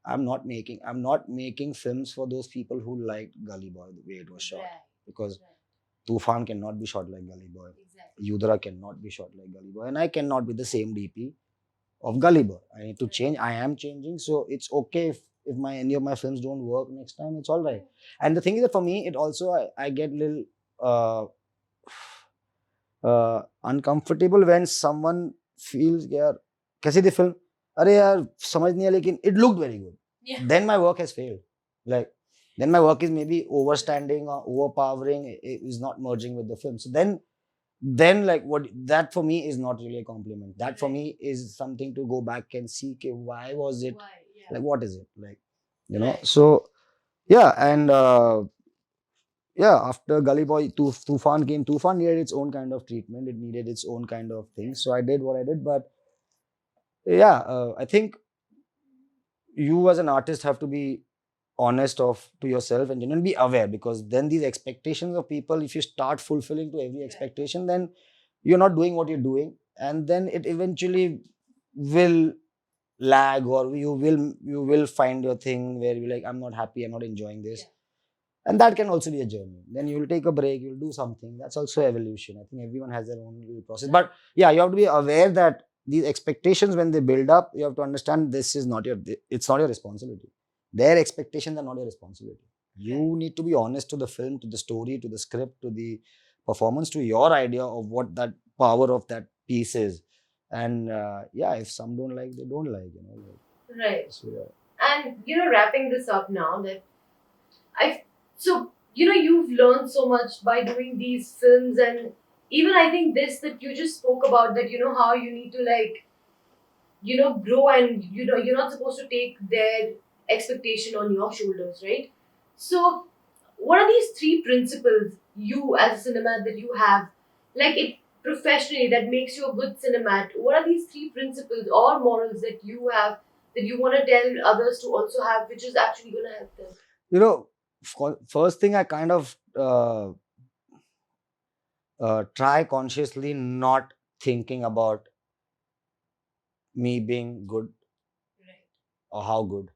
I'm not making films for those people who liked Gully Boy the way it was shot, because Tufan cannot be shot like Gully Boy. Yudra cannot be shot like Gully Boy, and I cannot be the same DP of Gully Boy. I need to change. I am changing, so it's okay if any of my films don't work next time. It's all right. And the thing is that for me, it also I get a little uh, uncomfortable when someone feels यार कैसी थी film? अरे यार समझ नहीं है लेकिन it looked very good. Then my work has failed. Like then my work is maybe overstanding or overpowering. It is not merging with the film. So then like what that for me is not really a compliment. That for me is something to go back and see, okay, why was it like, what is it like, so yeah. And yeah, after Gully Boy, Tufan came. Tufan needed its own kind of treatment. It needed its own kind of thing. So I did what I did. But yeah, I think you as an artist have to be honest to yourself and be aware, because then these expectations of people, if you start fulfilling to every expectation, then you're not doing what you're doing, and then it eventually will lag, or you will find your thing where you're like, I'm not happy, I'm not enjoying this. And that can also be a journey. Then you'll take a break, you'll do something. That's also evolution. I think everyone has their own little process. But yeah, you have to be aware that these expectations, when they build up, you have to understand it's not your responsibility. Their expectations are not your responsibility. You need to be honest to the film, to the story, to the script, to the performance, to your idea of what that power of that piece is. And yeah, if some don't like, they don't like, Right. So yeah. And wrapping this up now, that I so you've learned so much by doing these films, and even I think this that you just spoke about, that how you need to like grow, and you're not supposed to take their expectation on your shoulders, right? So what are these three principles you as a cinemat that you have, like it professionally, that makes you a good cinemat? What are these three principles or morals that you have, that you want to tell others to also have, which is actually going to help them? First thing, I kind of try consciously not thinking about me being good or how good.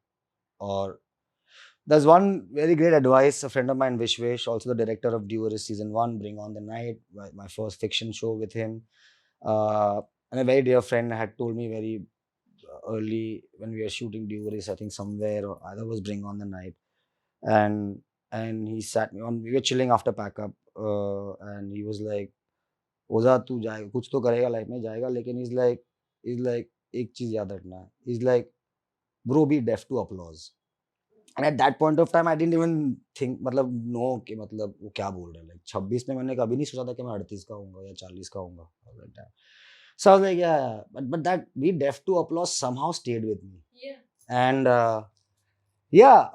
Or there's one very great advice a friend of mine, Vishwesh, also the director of Duelist season 1, Bring on the Night, my first fiction show with him. And a very dear friend had told me very early when we were shooting Duelist, I think somewhere, or either was Bring on the Night. And he sat me on, we were chilling after pack up, and he was like, ओजा तू जाएगा, कुछ तो करेगा life में, जाएगा, लेकिन is like एक चीज याद रखना है, is like bro be deaf to applause. And at that point of time I didn't even think, मतलब नो, कि मतलब वो क्या बोल रहा है. लाइक 26 में मैंने कभी नहीं सोचा था कि मैं 38 का होऊंगा या 40 का होऊंगा. So I was like, yeah, but that be deaf to applause somehow stayed with me. And Yeah,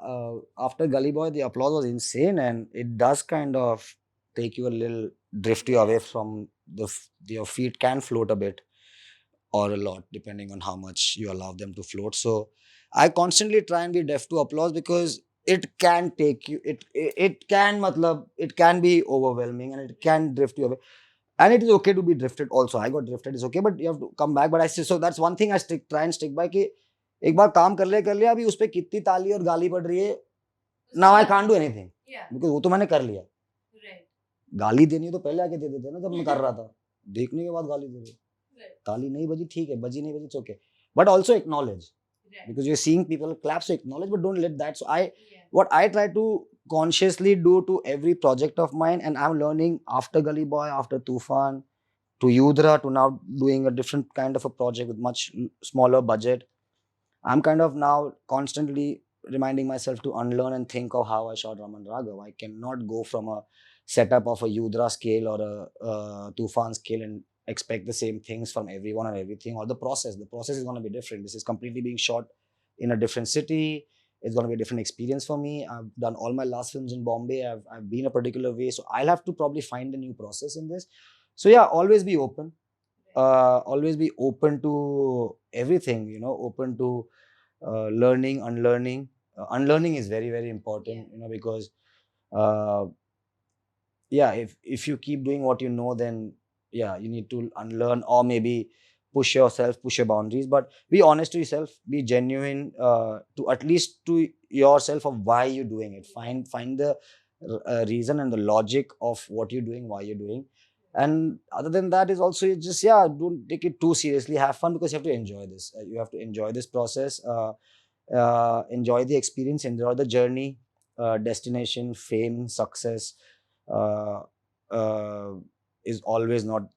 after Gully Boy, the applause was insane, and it does kind of take you a little, drift you away from your feet can float a bit or a lot, depending on how much you allow them to float. So I constantly try and be deaf to applause because it can take you, it can, matlab, it can be overwhelming and it can drift you away. And it is okay to be drifted also. I got drifted, it's okay, but you have to come back. But I say, so that's one thing I try and stick by कि एक बार काम कर लिया अभी उस पे कितनी ताली और गाली पड़ रही है, now I can't do anything because वो तो मैंने कर लिया. गाली देनी है तो पहले आके दे देते ना, जब मैं कर रहा था. देखने के बाद गाली दे रहे, ताली नहीं बजी ठीक है, बजी नहीं बजी it's okay, but also acknowledge because you're seeing people clap, so acknowledge, but don't let that. So what I try to consciously do to every project of mine, and I'm learning after Gully Boy, after Tufan, to Yudra, to now doing a different kind of a project with much smaller budget. I'm kind of now constantly reminding myself to unlearn and think of how I shot Raman Raghav. I cannot go from a setup of a Yudra scale or a Tufan scale and expect the same things from everyone and everything, or the process. The process is going to be different. This is completely being shot in a different city. It's going to be a different experience for me. I've done all my last films in Bombay. I've been a particular way. So I'll have to probably find a new process in this. So yeah, always be open. Always be open to everything, open to learning, unlearning. Unlearning is very, very important, because uh, yeah, if you keep doing what you know, then yeah, you need to unlearn or maybe push yourself, push your boundaries. But be honest to yourself, be genuine, to at least to yourself of why you're doing it. Find the reason and the logic of what you're doing, why you're doing. And other than that is also just, yeah, don't take it too seriously. Have fun because you have to enjoy this. You have to enjoy this process. Enjoy the experience, enjoy the journey. Destination, fame, success uh, uh, is always not.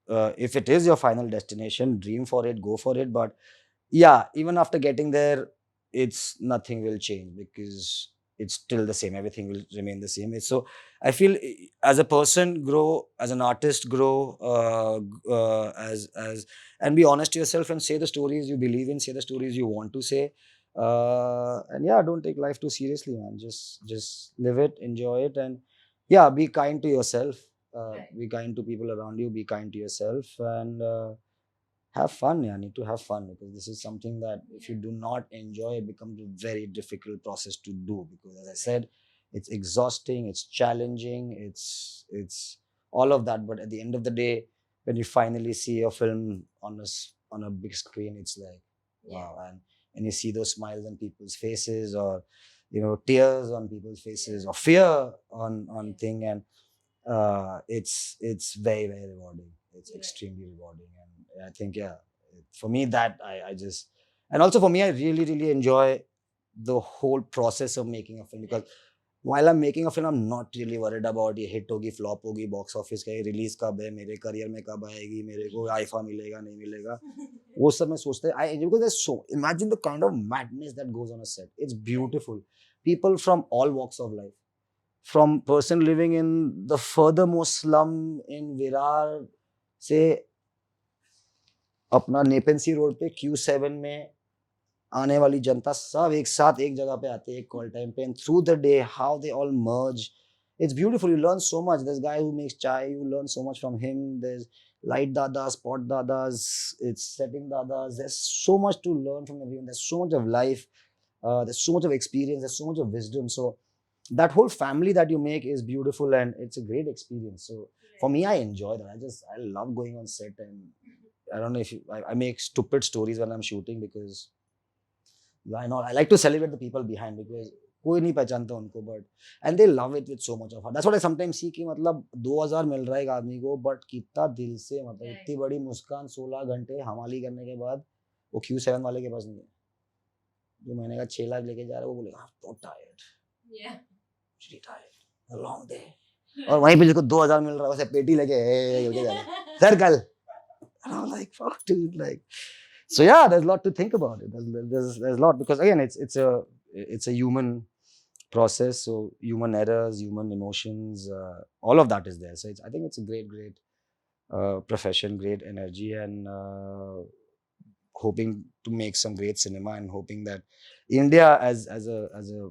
If it is your final destination, dream for it, go for it. But yeah, even after getting there, it's nothing will change because it's still the same. Everything will remain the same. So I feel as a person grow, as an artist grow, as and be honest to yourself and say the stories you believe in, say the stories you want to say. And yeah, don't take life too seriously, man. Just live it, enjoy it, and yeah, be kind to yourself. Be kind to people around you. Be kind to yourself, and have fun. Yeah, need to have fun because this is something that if you do not enjoy, it becomes a very difficult process to do. Because as I said, it's exhausting, it's challenging, it's all of that. But at the end of the day, when you finally see your film on on a big screen, it's like wow, and you see those smiles on people's faces, or tears on people's faces, or fear on thing, and it's very, very rewarding. It's extremely rewarding, and I think yeah, for me that I just, and also for me I really, really enjoy the whole process of making a film because while I'm making a film, I'm not really worried about ये hit होगी, flop होगी, box office का release कब है, मेरे career में कब आएगी, मेरे को आईफा मिलेगा, नहीं मिलेगा, वो सब मैं सोचता I enjoy because there's so imagine the kind of madness that goes on a set. It's beautiful. People from all walks of life, from person living in the furthermost slum in Virar से अपना नेपेंसी road पे Q7 में आने वाली जनता सब एक साथ एक जगह पे आते हैं एक कॉल टाइम पे, and through the day how they all merge. It's beautiful. You learn so much. There's a guy who makes chai. You learn so much from him. There's light dadas, pot dadas. It's setting dadas. There's so much to learn from everyone. There's so much of life. There's so much of experience. There's so much of wisdom. So that whole family that you make is beautiful and it's a great experience. So for me, I enjoy that. I love going on set, and I don't know if I make stupid stories when I'm shooting because why not? I like to celebrate the people behind because कोई नहीं पहचानता उनको, but and they love it with so much of heart. That's what I sometimes see कि मतलब 2000 मिल रहा है एक आदमी को, but कितना दिल से, मतलब इतनी बड़ी मुस्कान 16 घंटे हमाली करने के बाद वो Q7 वाले के पास नहीं है. जो महीने का 6 लाख लेके जा रहा है वो बोलेगा so tired, really tired, a long day. और वहीं पे जिसको 2000 मिल रहा है वैसे पेटी लेके सर कल, and I'm like fuck dude, like. So yeah, there's a lot to think about it. There's a lot because again, it's a human process. So human errors, human emotions, all of that is there. So I think it's a great profession, great energy, and hoping to make some great cinema and hoping that India as a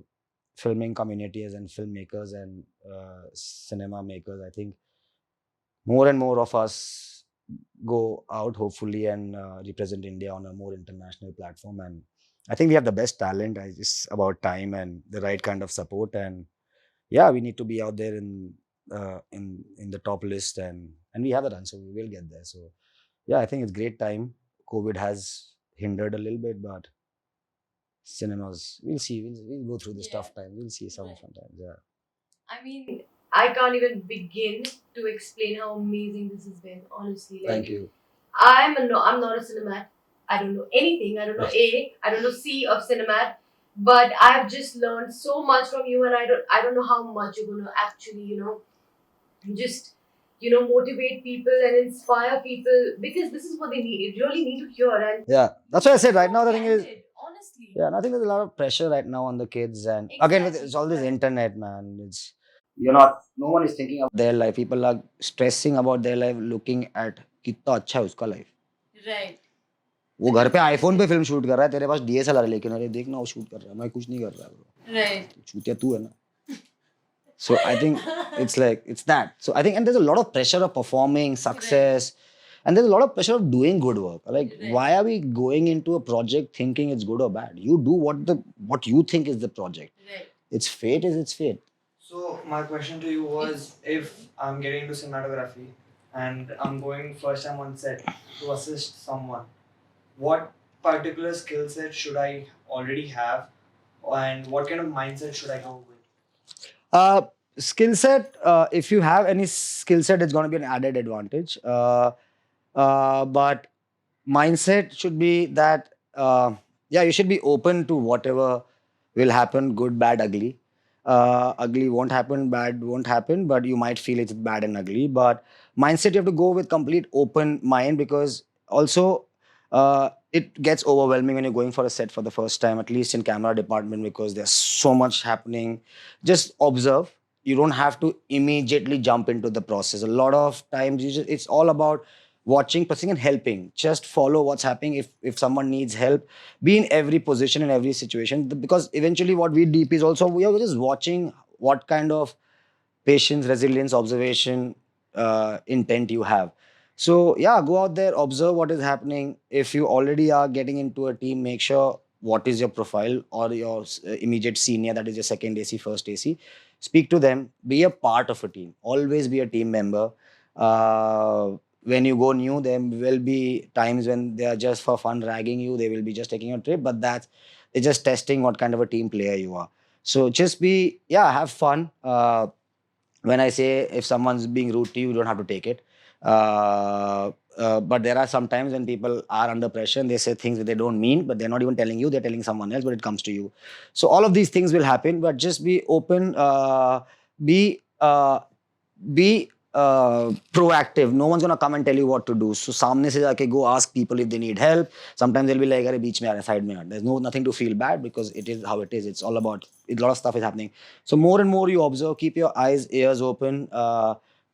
filming community as and filmmakers and cinema makers, I think more and more of us go out hopefully and represent India on a more international platform. And I think we have the best talent. It's about time and the right kind of support. And yeah, we need to be out there in the top list, and we have it, and so we will get there. So yeah, I think it's great time. COVID has hindered a little bit, but cinemas, we'll see. We'll go through this tough time. We'll see some fun times. Yeah. I mean, I can't even begin to explain how amazing this has been, honestly. Like, Thank you. I'm not a cinemat. I don't know anything. I don't know I don't know C of cinemat. But I've just learned so much from you, and I don't know how much you're gonna actually, just motivate people and inspire people, because this is what they need. Really need to hear. And Yeah, that's what I said. Right now, the thing is, honestly. yeah, and I think there's a lot of pressure right now on the kids, and again, it's all this internet, man. It's no one is thinking about their life. People are stressing about their life, looking at कितना अच्छा है उसका life. Right. वो घर पे iPhone पे film shoot कर रहा है, तेरे पास डीएसएलआर है, लेकिन अरे देखना वो शूट कर रहा है, मैं कुछ नहीं कर रहा bro. Right. चूतिया तू है ना. So I think it's that. So I think, and there's a lot of pressure of performing, success, and there's a lot of pressure of doing good work. Like, why are we going into a project thinking it's good or bad? You do what you think is the project. Right. Its fate is its fate. So my question to you was, if I'm getting into cinematography and I'm going first time on set to assist someone, what particular skill set should I already have, and what kind of mindset should I go with? Skill set, if you have any skill set, it's going to be an added advantage. But mindset should be that, yeah, you should be open to whatever will happen, good, bad, ugly. Ugly won't happen, bad won't happen, but you might feel it's bad and ugly. But mindset, you have to go with complete open mind, because also it gets overwhelming when you're going for a set for the first time, at least in camera department, because there's so much happening. Just observe. You don't have to immediately jump into the process. A lot of times, it's all about watching, pressing, and helping. Just follow what's happening. If someone needs help, be in every position in every situation. Because eventually, what we deep is also we are just watching what kind of patience, resilience, observation, intent you have. So yeah, go out there, observe what is happening. If you already are getting into a team, make sure what is your profile or your immediate senior, that is your second AC, first AC. Speak to them. Be a part of a team. Always be a team member. When you go new, there will be times when they are just for fun ragging you. They will be just taking a trip, but they're just testing what kind of a team player you are. So just have fun. When I say if someone's being rude to you, you don't have to take it. But there are some times when people are under pressure and they say things that they don't mean, but they're not even telling you, they're telling someone else, but it comes to you. So all of these things will happen, but just be open, be be proactive. No one's gonna come and tell you what to do. So सामने से जाके go ask people if they need help. Sometimes they'll be like, अरे बीच में आ रहे, side में आ रहे. There's nothing to feel bad, because it is how it is. It's all about, a lot of stuff is happening. So more and more you observe, keep your eyes, ears open.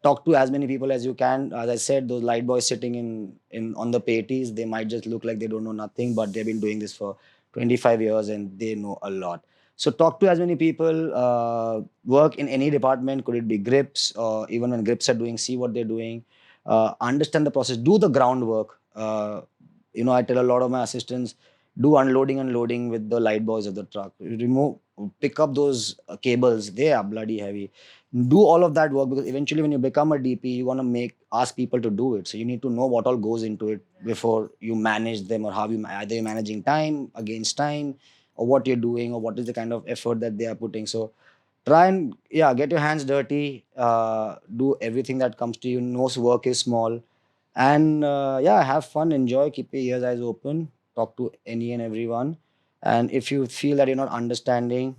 Talk to as many people as you can. As I said, those light boys sitting in on the payties, they might just look like they don't know nothing, but they've been doing this for 25 years and they know a lot. So talk to as many people, work in any department. Could it be grips, or even when grips are doing, see what they're doing, understand the process, do the groundwork. I tell a lot of my assistants, do unloading and loading with the light boys of the truck. Pick up those cables. They are bloody heavy. Do all of that work, because eventually when you become a DP, you want to ask people to do it. So you need to know what all goes into it before you manage them, or how either you're managing time against time, or what you're doing, or what is the kind of effort that they are putting. So try and get your hands dirty, do everything that comes to you. No work is small, and have fun, enjoy, keep your ears, eyes open, talk to any and everyone. And if you feel that you're not understanding,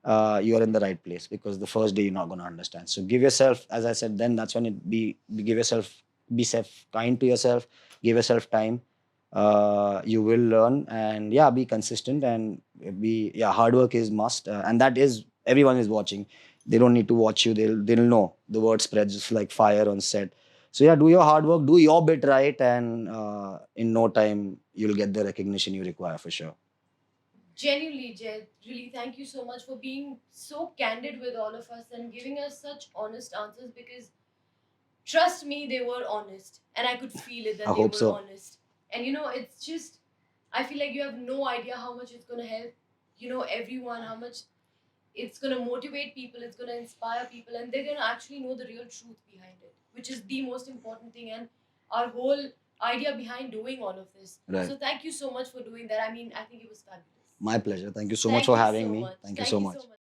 you're in the right place, because the first day you're not going to understand. So give yourself, as I said, then that's when give yourself, be self kind to yourself, give yourself time. You will learn, and be consistent, and hard work is must, and that is, everyone is watching. They don't need to watch you. They'll know. The word spreads like fire on set. So do your hard work, do your bit right, and in no time you'll get the recognition you require for sure. Genuinely, Jay, really thank you so much for being so candid with all of us and giving us such honest answers, because trust me, they were honest. And I could feel it that I they hope were so. honest. And it's just, I feel like you have no idea how much it's going to help, everyone, how much it's going to motivate people, it's going to inspire people, and they're going to actually know the real truth behind it, which is the most important thing. And our whole idea behind doing all of this. Right. So thank you so much for doing that. I mean, I think it was fabulous. My pleasure. Thank you so much Thank for you having so me. much. Thank you so much. So much.